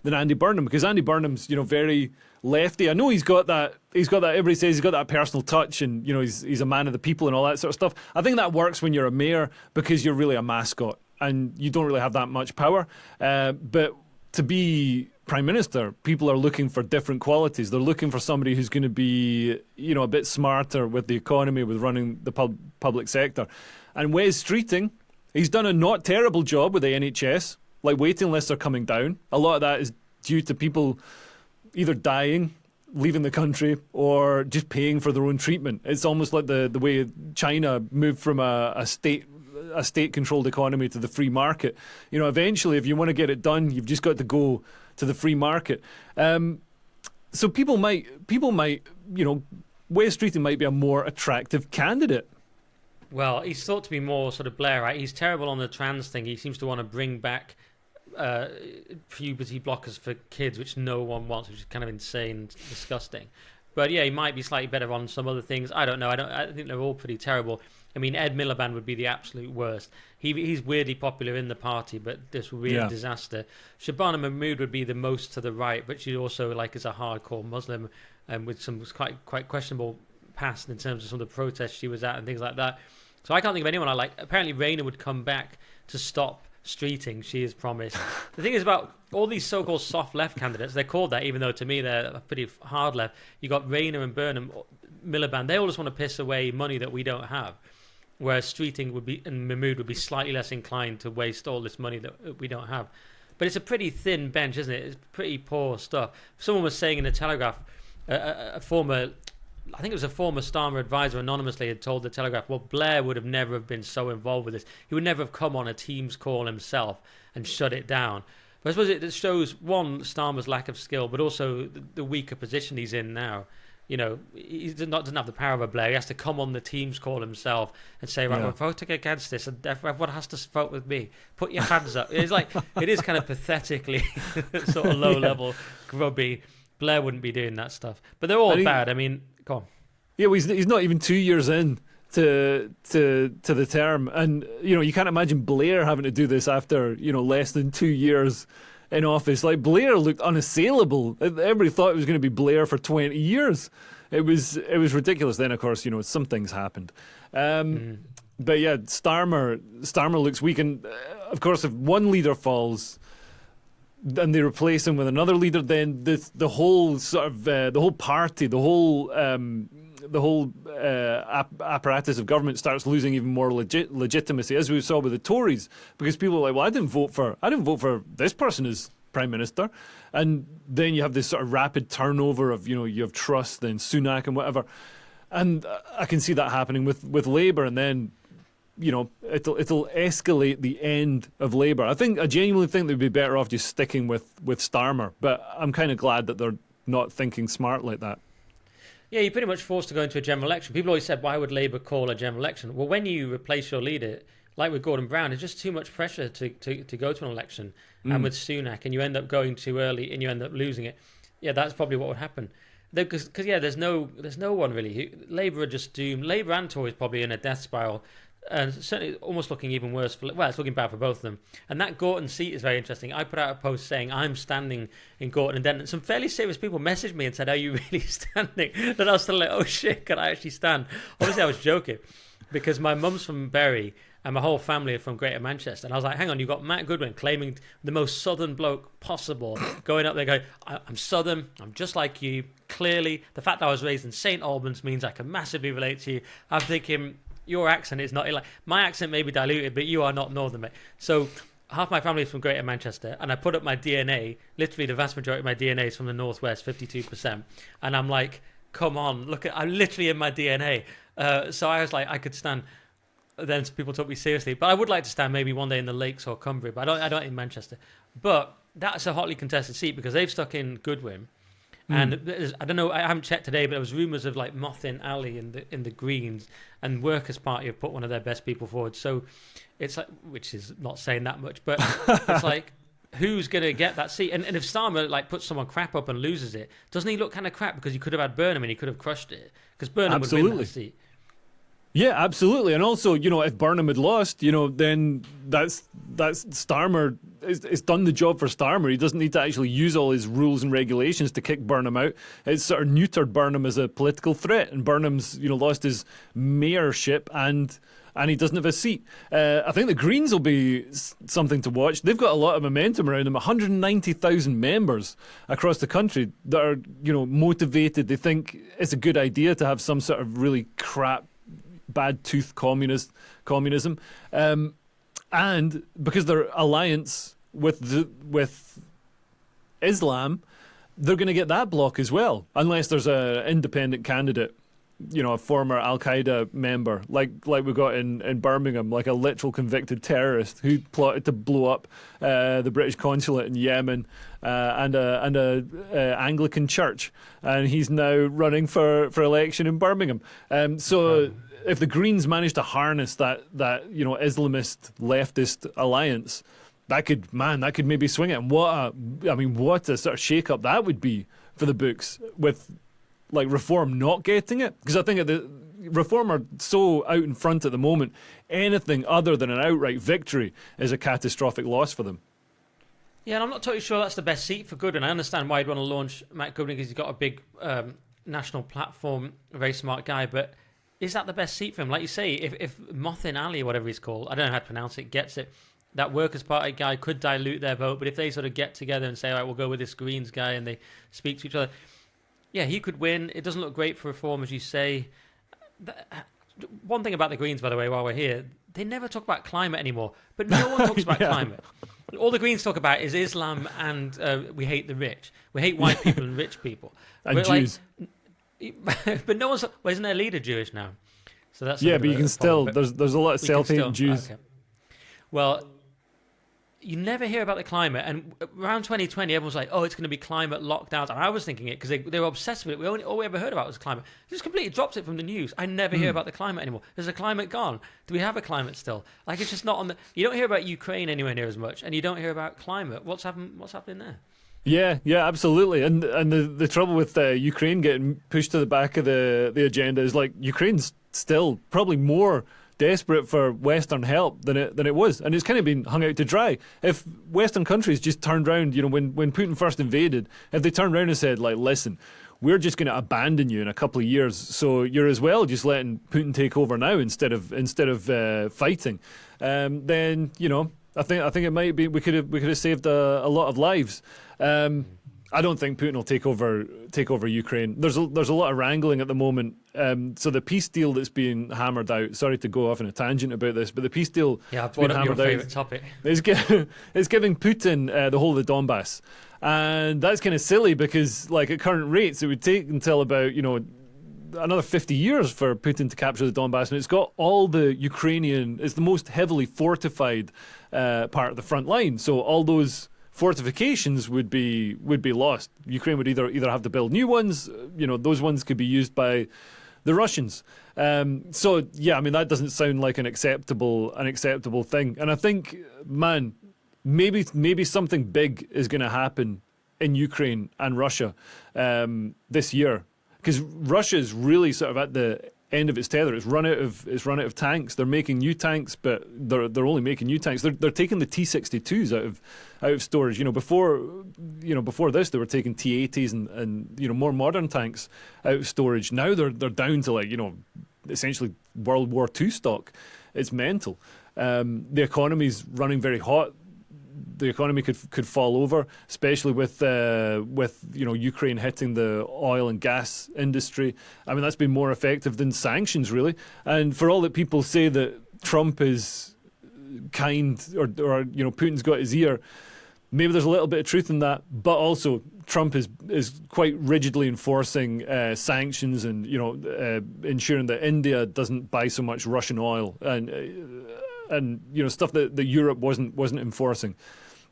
Andy Burnham, because Andy Burnham's, very lefty. I know he's got that. Everybody says he's got that personal touch, and he's a man of the people and all that sort of stuff. I think that works when you're a mayor because you're really a mascot and you don't really have that much power. But to be Prime Minister, people are looking for different qualities. They're looking for somebody who's going to be, a bit smarter with the economy, with running the public sector. And Wes Streeting, he's done a not terrible job with the NHS. Like, waiting lists are coming down. A lot of that is due to people either dying, leaving the country, or just paying for their own treatment. It's almost like the way China moved from a state-controlled economy to the free market. Eventually, if you want to get it done, you've just got to go to the free market. So people might, Wes Streeting might be a more attractive candidate. Well, he's thought to be more sort of Blair, right? He's terrible on the trans thing. He seems to want to bring back puberty blockers for kids, which no one wants, which is kind of insane and disgusting. But yeah, he might be slightly better on some other things. I don't know. I think they're all pretty terrible. I mean, Ed Miliband would be the absolute worst. He's weirdly popular in the party, but this would be a disaster. Shabana Mahmood would be the most to the right, but she also is a hardcore Muslim and with some quite questionable past in terms of some of the protests she was at and things like that. So I can't think of anyone I like. Apparently, Rayner would come back to stop Streeting. She has promised. The thing is about all these so-called soft left candidates, they're called that, even though to me they're a pretty hard left. You got Rayner and Burnham, Miliband. They all just want to piss away money that we don't have. Whereas Streeting and Mahmood would be slightly less inclined to waste all this money that we don't have. But it's a pretty thin bench, isn't it? It's pretty poor stuff. Someone was saying in the Telegraph, a former Starmer advisor anonymously had told the Telegraph, well, Blair would have never have been so involved with this. He would never have come on a Teams call himself and shut it down. But I suppose it shows, one, Starmer's lack of skill, but also the weaker position he's in now. He doesn't have the power of a Blair. He has to come on the Teams call himself and say, right, we're voting against this, and everyone has to vote with me. Put your hands up. It's it is kind of pathetically sort of low-level, grubby. Blair wouldn't be doing that stuff. But they're all bad. I mean, come on. Yeah, well, he's not even 2 years in to the term. And, you can't imagine Blair having to do this after, less than 2 years in office. Like, Blair looked unassailable. Everybody thought it was going to be Blair for 20 years. It was ridiculous. Then, of course, some things happened. But yeah, Starmer looks weak. And, of course, if one leader falls and they replace him with another leader, then the whole sort of the whole party, the whole apparatus of government starts losing even more legitimacy, as we saw with the Tories, because people are like, well, I didn't vote for this person as Prime Minister. And then you have this sort of rapid turnover of, you have Truss, then Sunak and whatever. And I can see that happening with Labour, and then it'll escalate the end of Labour. I genuinely think they'd be better off just sticking with Starmer, but I'm kind of glad that they're not thinking smart like that. Yeah, you're pretty much forced to go into a general election. People always said, why would Labour call a general election? Well, when you replace your leader, like with Gordon Brown, it's just too much pressure to go to an election. And with Sunak, and you end up going too early and you end up losing it. Yeah, that's probably what would happen. Because there's no one really. Labour are just doomed. Labour and Tories probably in a death spiral. And certainly almost looking even worse it's looking bad for both of them. And that Gorton seat is very interesting. I put out a post saying I'm standing in Gorton and Denton. Some fairly serious people messaged me and said, "Are you really standing?" Then I was still like, "Oh shit, can I actually stand?" Obviously I was joking because my mum's from Bury and my whole family are from Greater Manchester. And I was like, hang on, you've got Matt Goodwin claiming the most southern bloke possible, going up there going, I'm southern, I'm just like you. Clearly, the fact that I was raised in St Albans means I can massively relate to you. I'm thinking, your accent is not like my accent may be diluted, but you are not northern, mate. So half my family is from Greater Manchester, and I put up my DNA. Literally, the vast majority of my DNA is from the northwest, 52%. And I'm like, come on, look at I'm literally in my DNA. So I was like, I could stand. Then people took me seriously, but I would like to stand maybe one day in the Lakes or Cumbria, but I don't in Manchester. But that's a hotly contested seat because they've stuck in Goodwin. And I don't know, I haven't checked today, but there was rumours of like Mothin Ali in the Greens, and Workers' Party have put one of their best people forward. So it's like, which is not saying that much, but it's like, who's going to get that seat? And if Starmer like puts someone crap up and loses it, doesn't he look kind of crap because he could have had Burnham and he could have crushed it? Because Burnham would win that seat. Yeah, absolutely. And also, if Burnham had lost, then that's Starmer. It's done the job for Starmer. He doesn't need to actually use all his rules and regulations to kick Burnham out. It's sort of neutered Burnham as a political threat, and Burnham's lost his mayorship and he doesn't have a seat. I think the Greens will be something to watch. They've got a lot of momentum around them. 190,000 members across the country that are motivated. They think it's a good idea to have some sort of really crap, bad tooth communism, and because their alliance with Islam, they're going to get that block as well, unless there's an independent candidate, a former Al Qaeda member, like we got in Birmingham, like a literal convicted terrorist who plotted to blow up the British consulate in Yemen and a Anglican church, and he's now running for election in Birmingham. If the Greens manage to harness that Islamist leftist alliance, that could maybe swing it. And what a sort of shake-up that would be for the books, with like Reform not getting it, because I think the Reform are so out in front at the moment. Anything other than an outright victory is a catastrophic loss for them. Yeah, and I'm not totally sure that's the best seat for Goodwin. I understand why you'd want to launch Matt Goodwin because he's got a big national platform, a very smart guy, but is that the best seat for him? Like you say, if Mothin Ali, or whatever he's called, I don't know how to pronounce it, gets it, that Workers' Party guy could dilute their vote. But if they sort of get together and say, all right, we'll go with this Greens guy, and they speak to each other, yeah, he could win. It doesn't look great for Reform, as you say. One thing about the Greens, by the way, while we're here, they never talk about climate anymore. But no one talks about climate. All the Greens talk about is Islam and we hate the rich. We hate white people and rich people. And Jews. But no one's. Well, isn't their leader Jewish now? So that's but you can still. There's a lot of self-hating Jews. Okay. Well, you never hear about the climate, and around 2020, everyone's like, "Oh, it's going to be climate lockdowns." And I was thinking it because they were obsessed with it. All we ever heard about was climate. They just completely dropped it from the news. I never hear about the climate anymore. Is the climate gone? Do we have a climate still? Like, it's just not on the. You don't hear about Ukraine anywhere near as much, and you don't hear about climate. What's happening there? Yeah, absolutely. And the trouble with Ukraine getting pushed to the back of the agenda is like Ukraine's still probably more desperate for Western help than it was, and it's kind of been hung out to dry. If Western countries just turned around, when Putin first invaded, if they turned around and said, like, listen, we're just going to abandon you in a couple of years, so you're as well just letting Putin take over now instead of fighting, then I think it might be we could have saved a lot of lives. I don't think Putin will take over Ukraine. There's a lot of wrangling at the moment. So the peace deal that's being hammered out. Sorry to go off on a tangent about this, but the peace deal that's been hammered your favourite topic. Is giving Putin the whole of the Donbass, and that's kind of silly because like at current rates it would take until about another 50 years for Putin to capture the Donbass, and it's got all the Ukrainian. It's the most heavily fortified part of the front line. So all those fortifications would be lost. Ukraine would either have to build new ones. Those ones could be used by the Russians. So yeah, I mean that doesn't sound like an acceptable thing. And I think, man, maybe something big is going to happen in Ukraine and Russia this year, because Russia is really sort of at the end of its tether. It's run out of tanks. They're making new tanks, but they're only making new tanks. They're taking the T-62s out of storage. Before this, they were taking T-80s and more modern tanks out of storage. Now they're down to essentially World War II stock. It's mental. The economy's running very hot. The economy could fall over, especially with Ukraine hitting the oil and gas industry. I mean, that's been more effective than sanctions, really. And for all that people say that Trump is kind or Putin's got his ear, maybe there's a little bit of truth in that. But also, Trump is quite rigidly enforcing sanctions and ensuring that India doesn't buy so much Russian oil and stuff that Europe wasn't enforcing.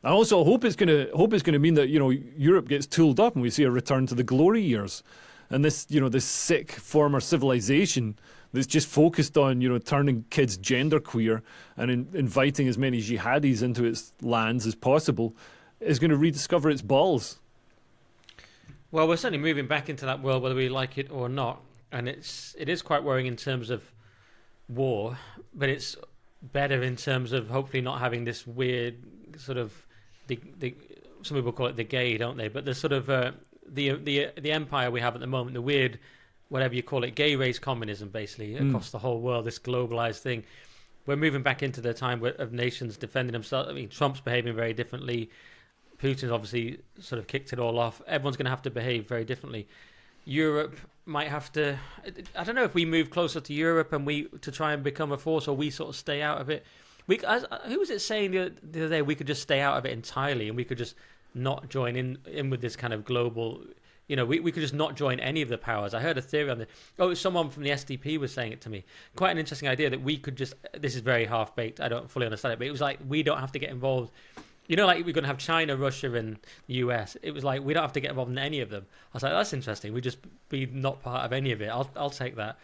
I also hope it's going to mean that Europe gets tooled up and we see a return to the glory years, and this sick former civilization that's just focused on turning kids genderqueer and inviting as many jihadis into its lands as possible is going to rediscover its balls. Well, we're certainly moving back into that world, whether we like it or not, and it is quite worrying in terms of war, but it's better in terms of hopefully not having this weird sort of some people call it the gay, don't they? But the sort of the empire we have at the moment, the weird, whatever you call it, gay race communism, basically across the whole world, this globalized thing. We're moving back into the time of nations defending themselves. I mean, Trump's behaving very differently. Putin's obviously sort of kicked it all off. Everyone's going to have to behave very differently. Europe might have to. I don't know if we move closer to Europe and to try and become a force, or we sort of stay out of it. Who was it saying the other day we could just stay out of it entirely and we could just not join in with this kind of global, we could just not join any of the powers. I heard a theory on this. Oh, someone from the SDP was saying it to me. Quite an interesting idea that we could just, this is very half-baked, I don't fully understand it, but it was like we don't have to get involved. Like we're going to have China, Russia and the US. It was like we don't have to get involved in any of them. I was like, that's interesting. We just be not part of any of it. I'll take that.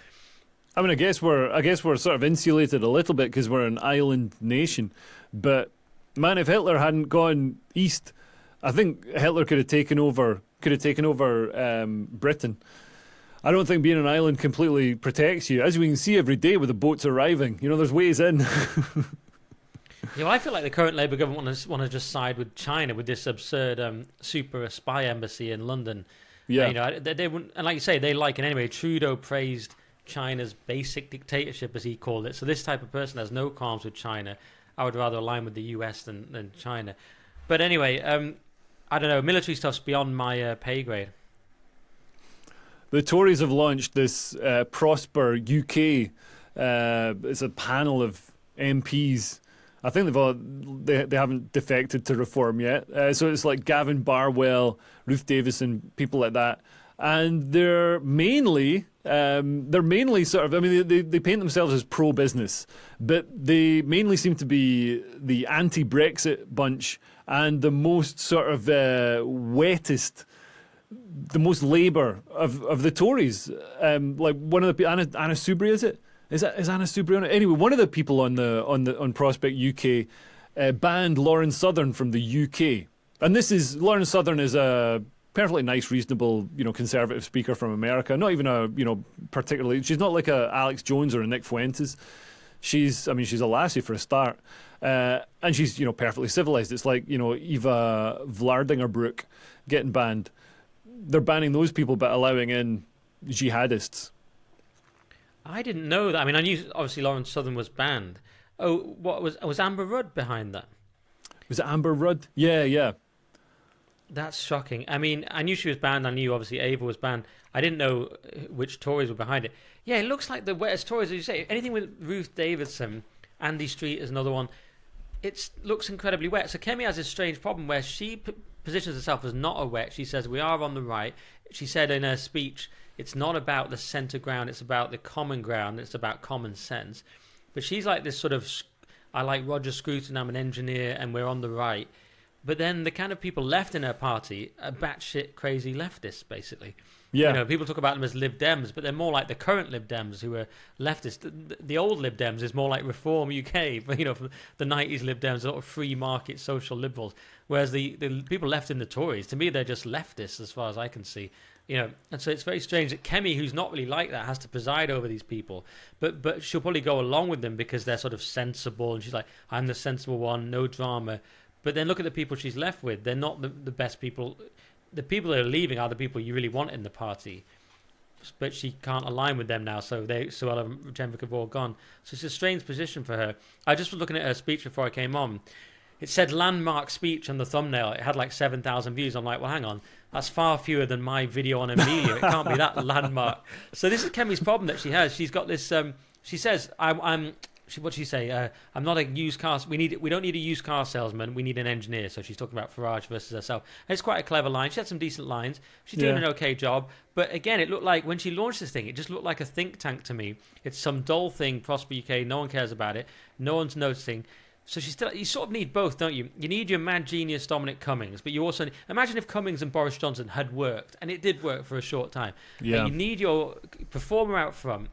I mean, I guess we're sort of insulated a little bit because we're an island nation. But man, if Hitler hadn't gone east, I think Hitler could have taken over Britain. I don't think being an island completely protects you, as we can see every day with the boats arriving. There's ways in. I feel like the current Labour government want to just side with China with this absurd super spy embassy in London. Yeah, they wouldn't, and like you say, they like it anyway. Trudeau praised China's basic dictatorship, as he called it. So this type of person has no qualms with China. I would rather align with the US than China. But anyway, I don't know. Military stuff's beyond my pay grade. The Tories have launched this Prosper UK. It's a panel of MPs. I think they haven't defected to Reform yet. So it's like Gavin Barwell, Ruth Davison, people like that. And they're mainly sort of, I mean, they paint themselves as pro-business, but they mainly seem to be the anti-Brexit bunch and the most sort of wettest, the most Labour of the Tories. Like one of the, Anna Soubry, is it? Is Anna Soubry on it? Anyway, one of the people on Prospect UK banned Lauren Southern from the UK. And Lauren Southern is a perfectly nice, reasonable, conservative speaker from America. Not even a, particularly. She's not like a Alex Jones or a Nick Fuentes. She's a lassie for a start, and she's perfectly civilized. It's like Eva Vlardingerbroek getting banned. They're banning those people, but allowing in jihadists. I didn't know that. I mean, I knew obviously Lauren Southern was banned. Oh, what was Amber Rudd behind that? Was it Amber Rudd? Yeah. That's shocking. I mean, I knew she was banned. I knew obviously Ava was banned. I didn't know which Tories were behind it. Yeah, it looks like the wettest Tories, as you say. Anything with Ruth Davidson, Andy Street is another one. It looks incredibly wet. So Kemi has this strange problem where she positions herself as not a wet. She says, we are on the right. She said in her speech, it's not about the centre ground, it's about the common ground, it's about common sense. But she's like this sort of, I like Roger Scruton, I'm an engineer, and we're on the right. But then the kind of people left in her party are batshit crazy leftists, basically. Yeah. You know, people talk about them as Lib Dems, but they're more like the current Lib Dems who are leftists. The old Lib Dems is more like Reform UK, you know, from the 90s Lib Dems, sort of free market social liberals. Whereas the people left in the Tories, to me, they're just leftists as far as I can see. You know, and so it's very strange that Kemi, who's not really like that, has to preside over these people. But she'll probably go along with them because they're sort of sensible, and she's like, I'm the sensible one, no drama. But then look at the people she's left with. They're not the best people. The people that are leaving are the people you really want in the party. But she can't align with them now, so Suella and Jenvik have all gone. So it's a strange position for her. I just was looking at her speech before I came on. It said landmark speech on the thumbnail. It had like 7,000 views. I'm like, well, hang on. That's far fewer than my video on Amelia. It can't be that landmark. So this is Kemi's problem that she has. She's got this... she says, what'd she say? I'm not a used car... We don't need a used car salesman. We need an engineer. So she's talking about Farage versus herself. And it's quite a clever line. She had some decent lines. She's doing an okay job. But again, it looked like when she launched this thing, it just looked like a think tank to me. It's some dull thing, Prosper UK. No one cares about it. No one's noticing. So you sort of need both, don't you? You need your mad genius Dominic Cummings, but you also imagine if Cummings and Boris Johnson had worked, and it did work for a short time. Yeah. But you need your performer out front.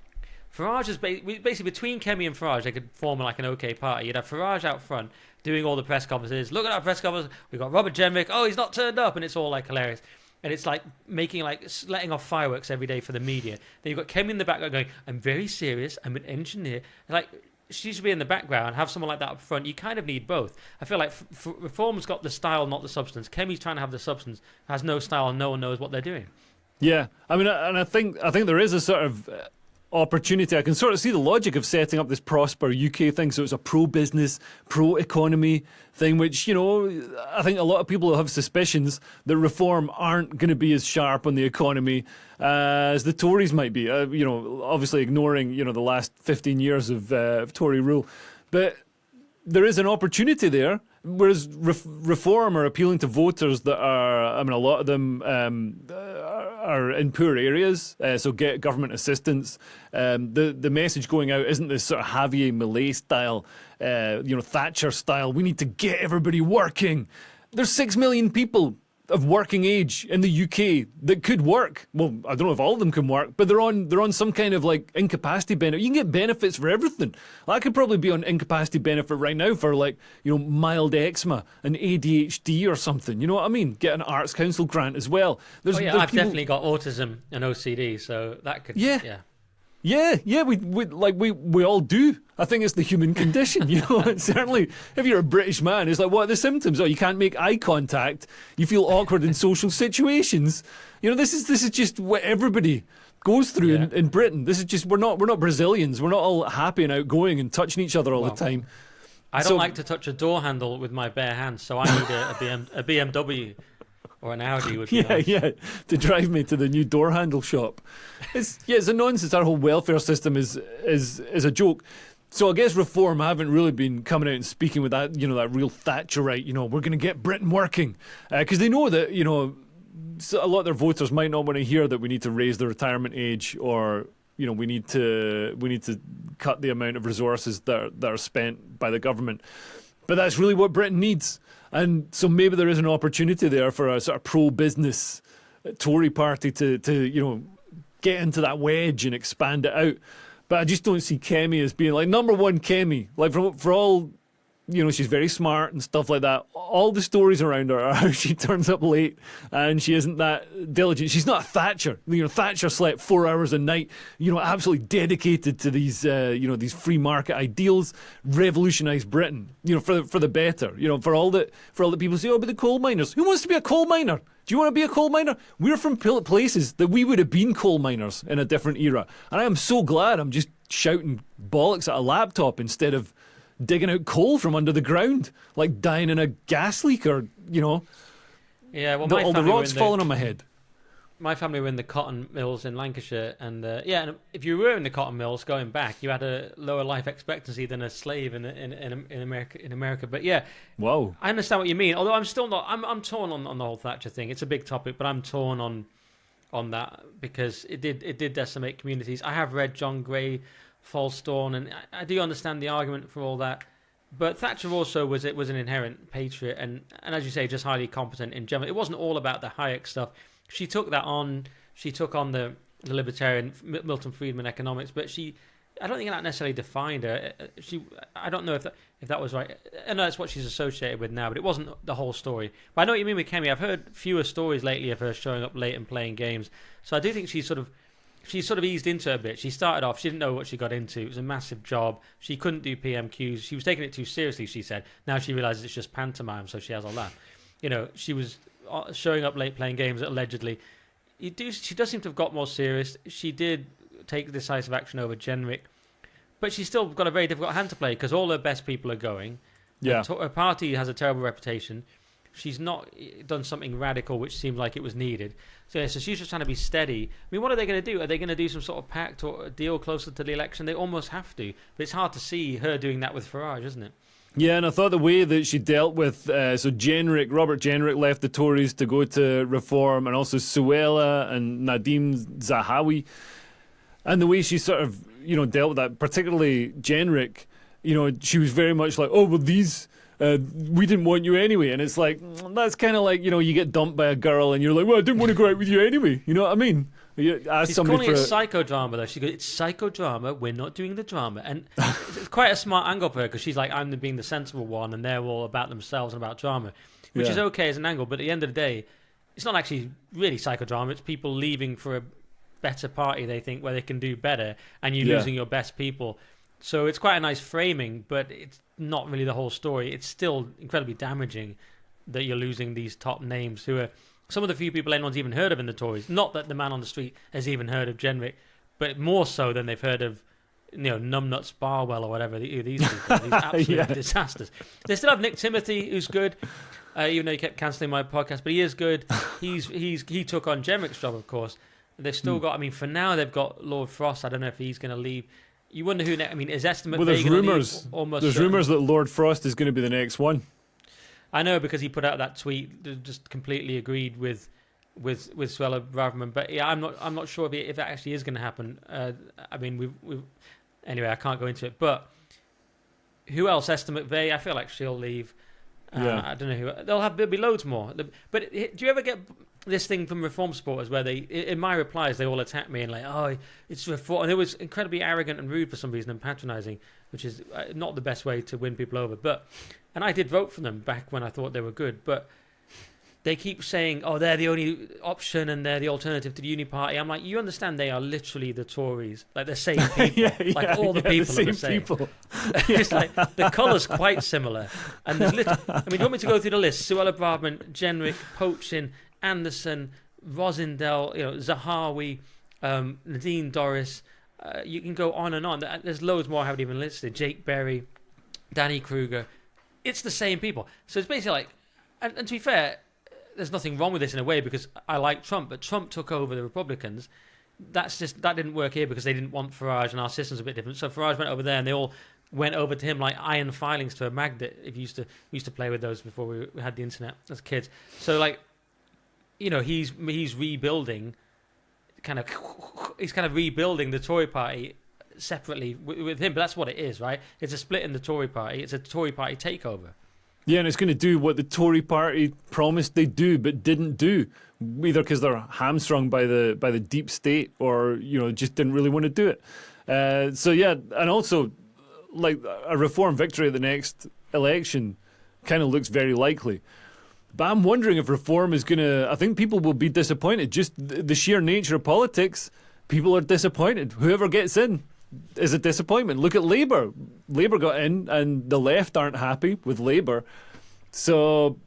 Farage is basically between Kemi and Farage, they could form like an okay party. You'd have Farage out front doing all the press conferences. Look at our press conference. We've got Robert Jenvik. Oh, he's not turned up, and it's all like hilarious. And it's like letting off fireworks every day for the media. Then you've got Kemi in the background going, I'm very serious. I'm an engineer. Like, she should be in the background, have someone like that up front. You kind of need both. I feel like Reform's got the style, not the substance. Kemi's trying to have the substance, has no style, and no one knows what they're doing. Yeah, I mean, and I think there is a sort of opportunity. I can sort of see the logic of setting up this Prosper UK thing, so it's a pro-business, pro-economy thing, which, you know, I think a lot of people have suspicions that Reform aren't going to be as sharp on the economy as the Tories might be, you know, obviously ignoring, you know, the last 15 years of Tory rule. But there is an opportunity there, whereas Reform are appealing to voters that are, I mean, a lot of them are in poor areas, so get government assistance. The message going out isn't this sort of Javier Milei style, you know, Thatcher style. We need to get everybody working. There's 6 million people of working age in the UK that could work. Well, I don't know if all of them can work, but they're on some kind of like incapacity benefit. You can get benefits for everything. I could probably be on incapacity benefit right now for, like, you know, mild eczema and ADHD or something. You know what I mean? Get an Arts Council grant as well. There's I've people... definitely got autism and OCD, so that could Yeah, we all do. I think it's the human condition, you know. And certainly, if you're a British man, it's like, what are the symptoms? Oh, you can't make eye contact. You feel awkward in social situations. You know, this is just what everybody goes through in Britain. This is just we're not Brazilians. We're not all happy and outgoing and touching each other all the time. I don't like to touch a door handle with my bare hands, so I need a BMW. Or an Audi would be nice. Yeah, to drive me to the new door handle shop. It's a nonsense. Our whole welfare system is a joke. So I guess Reform haven't really been coming out and speaking with that, you know, that real Thatcherite, you know, we're going to get Britain working. Because they know that, you know, a lot of their voters might not want to hear that we need to raise the retirement age, or, you know, we need to cut the amount of resources that are spent by the government. But that's really what Britain needs. And so maybe there is an opportunity there for a sort of pro-business Tory party to you know, get into that wedge and expand it out. But I just don't see Kemi as being like, number one, Kemi. Like, for all, you know, she's very smart and stuff like that. All the stories around her are how she turns up late and she isn't that diligent. She's not Thatcher. You know, Thatcher slept 4 hours a night, you know, absolutely dedicated to these, you know, these free market ideals, revolutionised Britain, you know, for the better. You know, for all that people say, oh, but the coal miners. Who wants to be a coal miner? Do you want to be a coal miner? We're from places that we would have been coal miners in a different era. And I am so glad I'm just shouting bollocks at a laptop instead of digging out coal from under the ground, like dying in a gas leak, or, you know, all the rocks falling on my head. My family were in the cotton mills in Lancashire, and and if you were in the cotton mills going back, you had a lower life expectancy than a slave in America. But yeah, wow, I understand what you mean. Although I'm still not. I'm torn on the whole Thatcher thing. It's a big topic, but I'm torn on that because it did decimate communities. I have read John Gray, False Dawn, and I do understand the argument for all that. But Thatcher also was an inherent patriot, and as you say, just highly competent in general. It wasn't all about the Hayek stuff. She took that on. She took on the libertarian Milton Friedman economics, but I don't think that necessarily defined her. I don't know if that was right. I know that's what she's associated with now, but it wasn't the whole story. But I know what you mean with Kemi. I've heard fewer stories lately of her showing up late and playing games. So I do think she's sort of eased into it a bit. She started off, she didn't know what she got into. It was a massive job. She couldn't do PMQs. She was taking it too seriously, she said. Now she realizes it's just pantomime, so she has all that. She was showing up late playing games, allegedly. She does seem to have got more serious. She did take decisive action over Jenrick, but she's still got a very difficult hand to play because all her best people are going. Yeah. Her party has a terrible reputation. She's not done something radical which seemed like it was needed. So she's just trying to be steady. I mean, what are they going to do? Are they going to do some sort of pact or a deal closer to the election? They almost have to. But it's hard to see her doing that with Farage, isn't it? Yeah, and I thought the way that she dealt with Robert Jenrick left the Tories to go to Reform, and also Suella and Nadim Zahawi, and the way she sort of dealt with that, particularly Jenrick, she was very much like, oh well, these. We didn't want you anyway, and it's like that's kind of like you get dumped by a girl and you're like, well, I didn't want to go out with you anyway. You know what I mean? She's calling it psychodrama though. She goes, it's psychodrama. We're not doing the drama, and it's quite a smart angle for her because she's like, I'm being the sensible one, and they're all about themselves and about drama, which is okay as an angle. But at the end of the day, it's not actually really psychodrama. It's people leaving for a better party they think where they can do better, and you losing your best people. So it's quite a nice framing, but it's not really the whole story. It's still incredibly damaging that you're losing these top names who are some of the few people anyone's even heard of in the Tories. Not that the man on the street has even heard of Jenrick, but more so than they've heard of Numbnuts Barwell or whatever. These people, these absolute disasters. They still have Nick Timothy, who's good, even though he kept cancelling my podcast, but he is good. He took on Jenrick's job, of course. They've still got, for now they've got Lord Frost. I don't know if he's going to leave. You wonder who. Is estimate? Well, there's rumours. There's rumours that Lord Frost is going to be the next one. I know because he put out that tweet that just completely agreed with Suella Braverman. But yeah, I'm not sure if that actually is going to happen. Anyway, I can't go into it. But who else? Estimate Vey. I feel like she'll leave. I don't know who. There'll be loads more. But do you ever get this thing from reform supporters where they, in my replies, they all attack me and like, oh, it's reform, and it was incredibly arrogant and rude for some reason and patronising, which is not the best way to win people over. And I did vote for them back when I thought they were good, but they keep saying, oh, they're the only option and they're the alternative to the Uni Party. I'm like, you understand they are literally the Tories, like the same people, all the people are the same. People. It's like the colour's quite similar, and there's do you want me to go through the list? Suella Braverman, Jenrick, Poachin, Anderson, Rosendale, Zahawi, Nadine Dorris. You can go on and on. There's loads more I haven't even listed. Jake Berry, Danny Kruger. It's the same people. So it's basically like, and to be fair, there's nothing wrong with this in a way because I like Trump, but Trump took over the Republicans. That didn't work here because they didn't want Farage and our system's a bit different. So Farage went over there and they all went over to him like iron filings to a magnet. If you used to play with those before we had the internet as kids. So like, he's rebuilding, he's kind of rebuilding the Tory party separately with him. But that's what it is, right? It's a split in the Tory party. It's a Tory party takeover. Yeah, and it's going to do what the Tory party promised they'd do but didn't do, either because they're hamstrung by the deep state or just didn't really want to do it. And also, like a Reform victory at the next election, kind of looks very likely. But I'm wondering if Reform is going to... I think people will be disappointed. Just the sheer nature of politics, people are disappointed. Whoever gets in is a disappointment. Look at Labour. Labour got in and the left aren't happy with Labour. So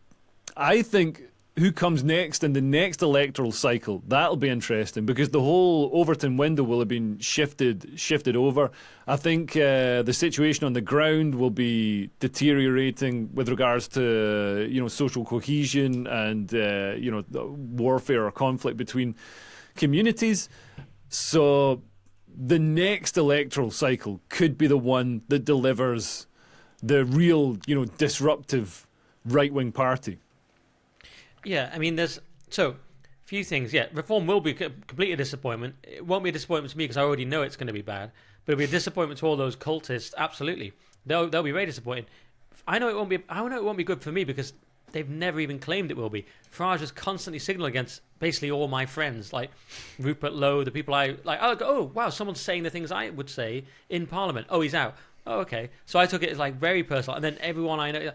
I think who comes next in the next electoral cycle, that'll be interesting because the whole Overton window will have been shifted over. I think the situation on the ground will be deteriorating with regards to social cohesion and warfare or conflict between communities. So the next electoral cycle could be the one that delivers the real disruptive right-wing party. Yeah, there's a few things. Yeah, Reform will be completely a disappointment. It won't be a disappointment to me because I already know it's going to be bad. But it'll be a disappointment to all those cultists. Absolutely, they'll be very disappointed. I know it won't be. I know it won't be good for me because they've never even claimed it will be. Farage has constantly signalled against basically all my friends, like Rupert Lowe, the people I like. I'll go, oh wow, someone's saying the things I would say in Parliament. Oh, he's out. Oh, okay. So I took it as like very personal, and then everyone I know,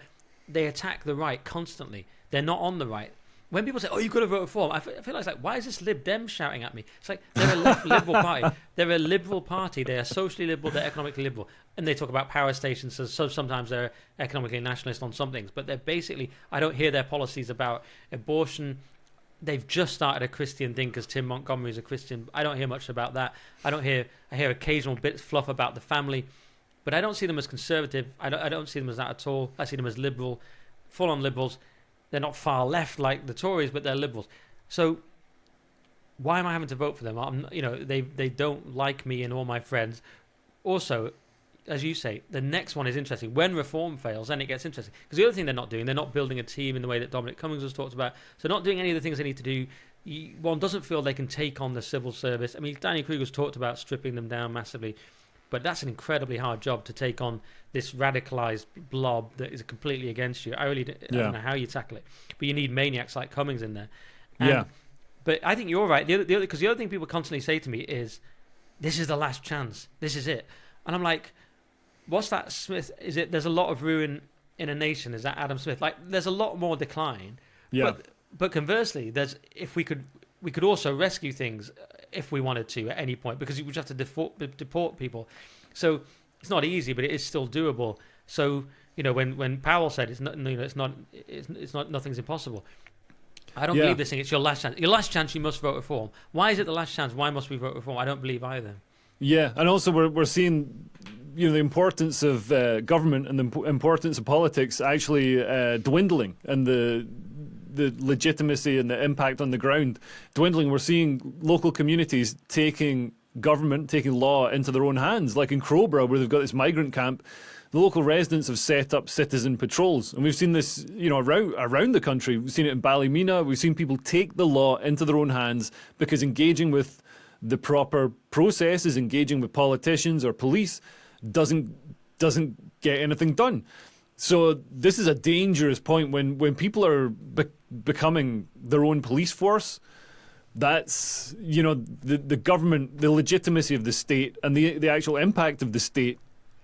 they attack the right constantly. They're not on the right. When people say, "Oh, you've got to vote reform," I feel like it's like, why is this Lib Dem shouting at me? It's like they're a liberal party. They're a liberal party. They are socially liberal. They're economically liberal, and they talk about power stations. So sometimes they're economically nationalist on some things, but they're basically. I don't hear their policies about abortion. They've just started a Christian thing because Tim Montgomery is a Christian. I don't hear much about that. I hear occasional bits fluff about the family, but I don't see them as conservative. I don't see them as that at all. I see them as liberal, full-on liberals. They're not far left like the Tories, but they're liberals. So why am I having to vote for them? They don't like me and all my friends. Also, as you say, the next one is interesting. When reform fails, then it gets interesting. Because the other thing they're not doing, they're not building a team in the way that Dominic Cummings has talked about. So not doing any of the things they need to do. One doesn't feel they can take on the civil service. I mean, Danny Kruger's talked about stripping them down massively. But that's an incredibly hard job to take on this radicalized blob that is completely against you. I don't know how you tackle it. But you need maniacs like Cummings in there. But I think you're right. Because the other thing people constantly say to me is, this is the last chance. This is it. And I'm like, what's that, Smith? Is it there's a lot of ruin in a nation? Is that Adam Smith? Like, there's a lot more decline. Yeah. But conversely, we could also rescue things if we wanted to at any point, because you would have to deport people. So it's not easy, but it is still doable. So when Powell said nothing's impossible. I don't believe this thing. It's your last chance. Your last chance, you must vote reform. Why is it the last chance? Why must we vote reform? I don't believe either. Yeah, and also we're seeing the importance of government and the importance of politics actually dwindling, and the legitimacy and the impact on the ground dwindling. We're seeing local communities taking law into their own hands, like in Crowborough, where they've got this migrant camp. The local residents have set up citizen patrols, and we've seen this, around the country. We've seen it in Ballymena. We've seen people take the law into their own hands because engaging with the proper processes, engaging with politicians or police, doesn't get anything done. So this is a dangerous point when people are becoming their own police force. That's the government, the legitimacy of the state, and the actual impact of the state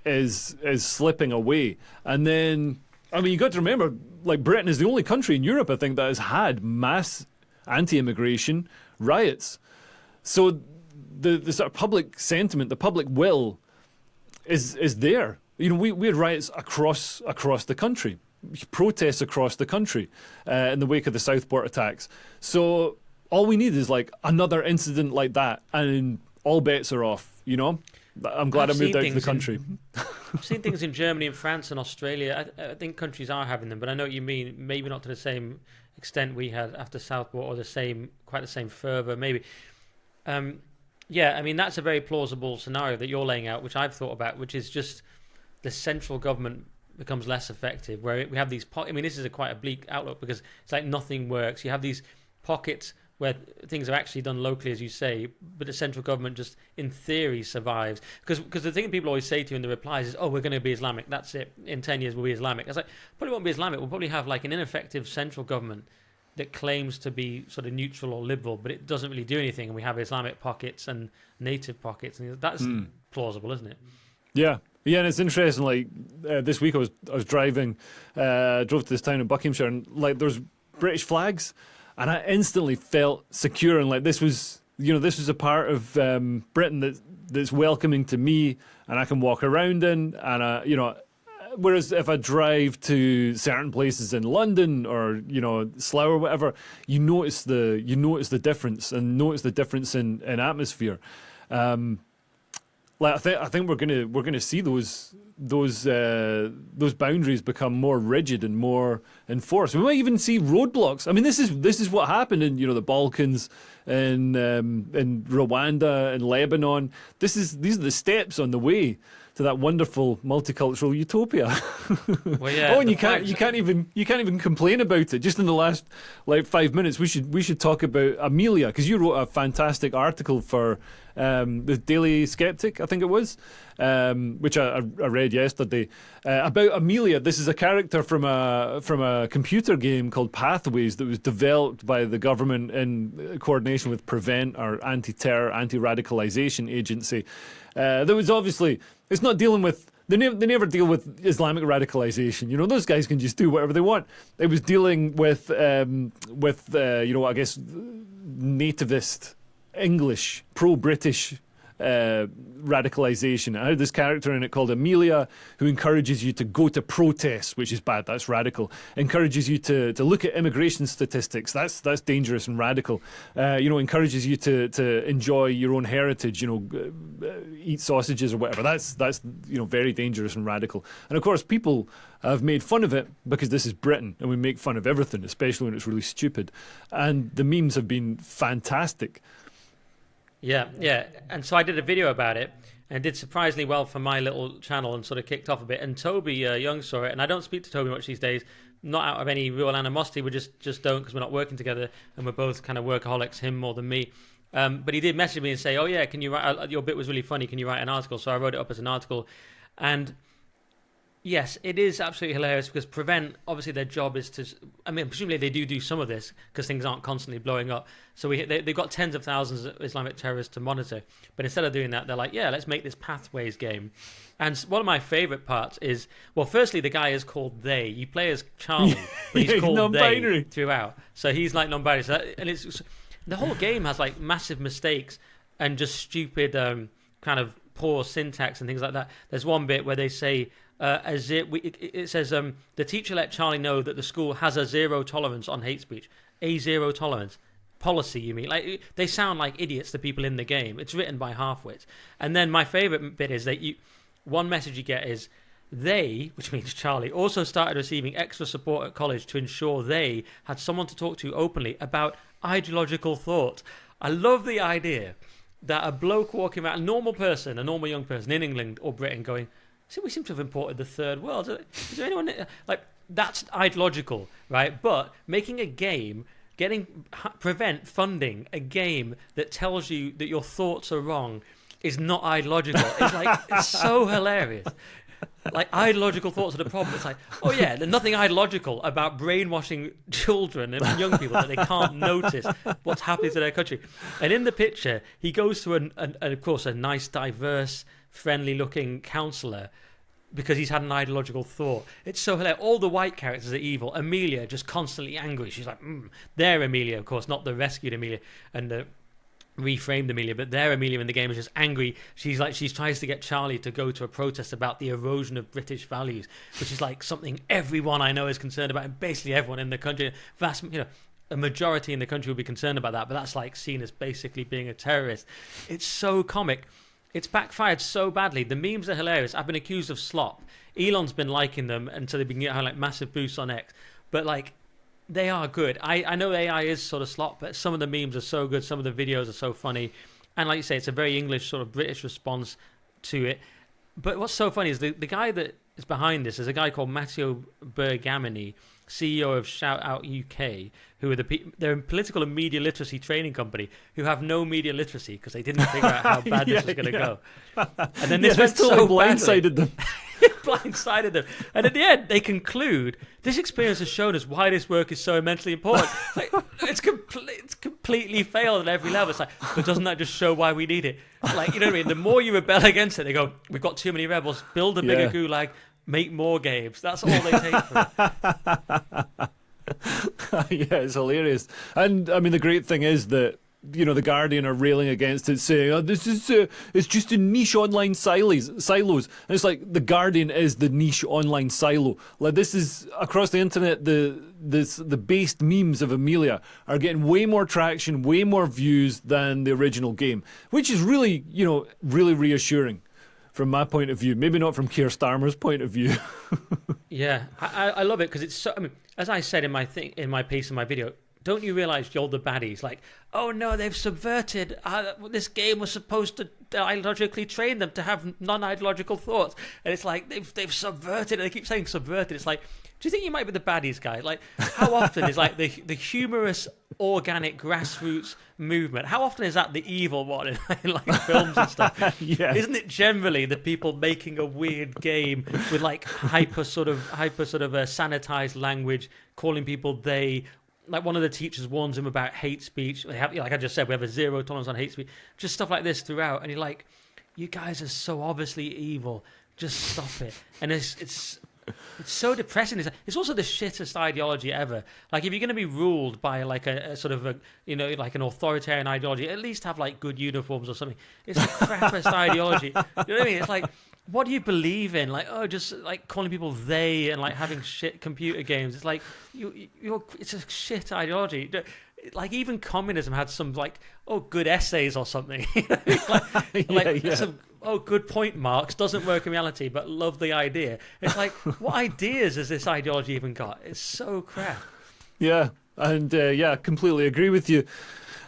is slipping away. And then, I mean, you got to remember, like, Britain is the only country in Europe, I think, that has had mass anti-immigration riots. So the sort of public sentiment, the public will, is there. We had riots across the country, protests across the country in the wake of the Southport attacks. So all we need is like another incident like that, and all bets are off. I'm glad I moved out to the country. I've seen things in Germany and France and Australia. I think countries are having them, but I know what you mean. Maybe not to the same extent we had after Southport, or quite the same fervour, maybe. I mean, that's a very plausible scenario that you're laying out, which I've thought about, which is just the central government becomes less effective, where we have these this is quite a bleak outlook, because it's like nothing works. You have these pockets where things are actually done locally, as you say, but the central government just, in theory, survives. Because the thing people always say to you in the replies is, oh, we're going to be Islamic, that's it. In 10 years, we'll be Islamic. It's like, probably won't be Islamic. We'll probably have like an ineffective central government that claims to be sort of neutral or liberal, but it doesn't really do anything. And we have Islamic pockets and native pockets. And that's plausible, isn't it? Yeah. Yeah, and it's interesting, like, this week I was driving, drove to this town in Buckinghamshire, and like there's British flags, and I instantly felt secure, and like this was a part of Britain that's welcoming to me, and I can walk around in, and whereas if I drive to certain places in London or Slough or whatever, you notice the difference, and notice the difference in atmosphere. I think we're gonna see those boundaries become more rigid and more enforced. We might even see roadblocks. I mean, this is what happened in the Balkans, in Rwanda, in Lebanon. These are the steps on the way that wonderful multicultural utopia. Well, yeah, oh, and you can't even complain about it. Just in the last 5 minutes, we should talk about Amelia, because you wrote a fantastic article for the Daily Skeptic, I think it was, which I read yesterday, about Amelia. This is a character from a computer game called Pathways that was developed by the government in coordination with Prevent, our anti-terror, anti-radicalization agency. That was obviously, it's not dealing with, they never deal with Islamic radicalization. Those guys can just do whatever they want. It was dealing with I guess, nativist English, pro-British radicalization. I had this character in it called Amelia, who encourages you to go to protests, which is bad, that's radical. Encourages you to look at immigration statistics, that's dangerous and radical. Encourages you to enjoy your own heritage, eat sausages or whatever. That's very dangerous and radical. And of course, people have made fun of it because this is Britain and we make fun of everything, especially when it's really stupid. And the memes have been fantastic. Yeah. And so I did a video about it and did surprisingly well for my little channel and sort of kicked off a bit. And Toby Young saw it. And I don't speak to Toby much these days, not out of any real animosity. We just don't, because we're not working together and we're both kind of workaholics, him more than me. But he did message me and say, oh, yeah, can you write, your bit was really funny. Can you write an article? So I wrote it up as an article. And yes, it is absolutely hilarious because Prevent, obviously their job is to, presumably they do some of this because things aren't constantly blowing up. So they've got tens of thousands of Islamic terrorists to monitor. But instead of doing that, they're like, yeah, let's make this Pathways game. And one of my favorite parts is, well, firstly, the guy is called they. You play as Charlie, but he's called non-binary they throughout. So he's like non-binary. And it's the whole game has like massive mistakes and just stupid kind of poor syntax and things like that. There's one bit where they say, it says, the teacher let Charlie know that the school has a zero tolerance on hate speech. A zero tolerance policy, you mean? Like, they sound like idiots, the people in the game. It's written by halfwits. And then my favourite bit is that one message you get is, they, which means Charlie, also started receiving extra support at college to ensure they had someone to talk to openly about ideological thought. I love the idea that a bloke walking around, a normal person, a normal young person in England or Britain going, see, we seem to have imported the third world. Is there anyone, like, that's ideological, right? But making a game, Prevent funding a game that tells you that your thoughts are wrong is not ideological. It's so hilarious. Like, ideological thoughts are the problem. It's like, oh yeah, there's nothing ideological about brainwashing children and young people that they can't notice what's happening to their country. And in the picture, he goes to of course, a nice, diverse, friendly-looking counsellor because he's had an ideological thought. It's so hilarious. All the white characters are evil. Amelia just constantly angry. She's like, They're Amelia, of course, not the rescued Amelia and the reframed Amelia, but their Amelia in the game is just angry. She tries to get Charlie to go to a protest about the erosion of British values, which is like something everyone I know is concerned about, and basically everyone in the country, a majority in the country will be concerned about that, but that's like seen as basically being a terrorist. It's so comic. It's backfired so badly. The memes are hilarious. I've been accused of slop. Elon's been liking them, and so they've been getting like massive boosts on X. But like, they are good. I know AI is sort of slop, but some of the memes are so good. Some of the videos are so funny. And like you say, it's a very English sort of British response to it. But what's so funny is the guy that is behind this is a guy called Matteo Bergamini, CEO of Shout Out UK, who are they're a political and media literacy training company who have no media literacy because they didn't figure out how bad this was going to go. And then this went totally so blindsided them. Blindsided them. And at the end, they conclude, this experience has shown us why this work is so immensely important. It's completely failed at every level. It's like, but doesn't that just show why we need it? Like, you know what I mean? The more you rebel against it, they go, we've got too many rebels, build a bigger gulag, make more games. That's all they take for it. Yeah, it's hilarious. And I mean, the great thing is that, the Guardian are railing against it, saying, this is it's just a niche online silos. And it's like, the Guardian is the niche online silo. Like, this is across the internet, the based memes of Amelia are getting way more traction, way more views than the original game, which is really, really reassuring from my point of view. Maybe not from Keir Starmer's point of view. Yeah, I love it because it's so. I mean, as I said in my piece in my video, don't you realise you're the baddies? Like, oh no, they've subverted. This game was supposed to ideologically train them to have non-ideological thoughts, and it's like they've subverted. And they keep saying subverted. It's like, do you think you might be the baddies, guys? Like, how often is like the humorous, organic grassroots movement? How often is that the evil one in like films and stuff? Yeah. Isn't it generally the people making a weird game with like hyper sort of sanitized language, calling people they? Like one of the teachers warns him about hate speech. They have, like I just said, we have a zero tolerance on hate speech. Just stuff like this throughout, and you're like, you guys are so obviously evil. Just stop it. And it's so depressing. It's also the shittest ideology ever. Like, if you're going to be ruled by like a sort of like an authoritarian ideology, at least have like good uniforms or something. It's the crappiest ideology. You know what I mean? It's like, what do you believe in? Like, oh, just like calling people they and like having shit computer games. It's like it's a shit ideology. Like, even communism had some like, oh, good essays or something. Some good point marks, doesn't work in reality, but love the idea. It's like, what ideas has this ideology even got? It's so crap. Yeah, and completely agree with you.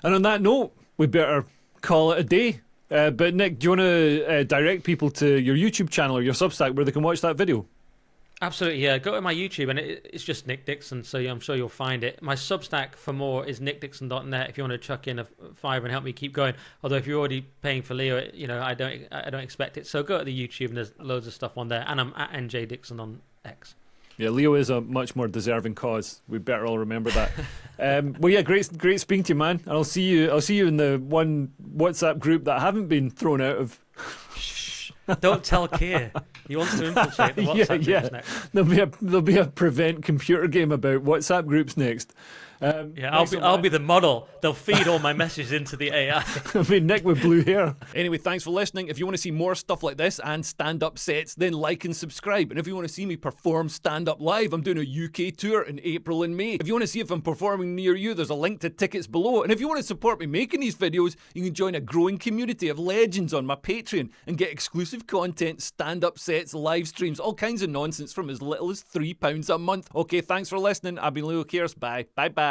And on that note, we better call it a day. But Nick, do you want to direct people to your YouTube channel or your Substack where they can watch that video? Absolutely, yeah. Go to my YouTube, and it's just Nick Dixon, so I'm sure you'll find it. My Substack for more is nickdixon.net if you want to chuck in a $5 and help me keep going. Although if you're already paying for Leo, I don't expect it. So go to the YouTube, and there's loads of stuff on there. And I'm at NJ Dixon on X. Yeah, Leo is a much more deserving cause. We better all remember that. Well, yeah, great speaking to you, man. And I'll see you in the one WhatsApp group that I haven't been thrown out of. Don't tell Keir. He wants to infiltrate the WhatsApp groups next. There'll be a prevent computer game about WhatsApp groups next. I'll be the model. They'll feed all my messages into the AI. I mean, Nick with blue hair. Anyway, thanks for listening. If you want to see more stuff like this and stand-up sets, then like and subscribe. And if you want to see me perform stand-up live, I'm doing a UK tour in April and May. If you want to see if I'm performing near you, there's a link to tickets below. And if you want to support me making these videos, you can join a growing community of legends on my Patreon and get exclusive content, stand-up sets, live streams, all kinds of nonsense from as little as £3 a month. Okay, thanks for listening. I've been Leo Kears. Bye. Bye-bye.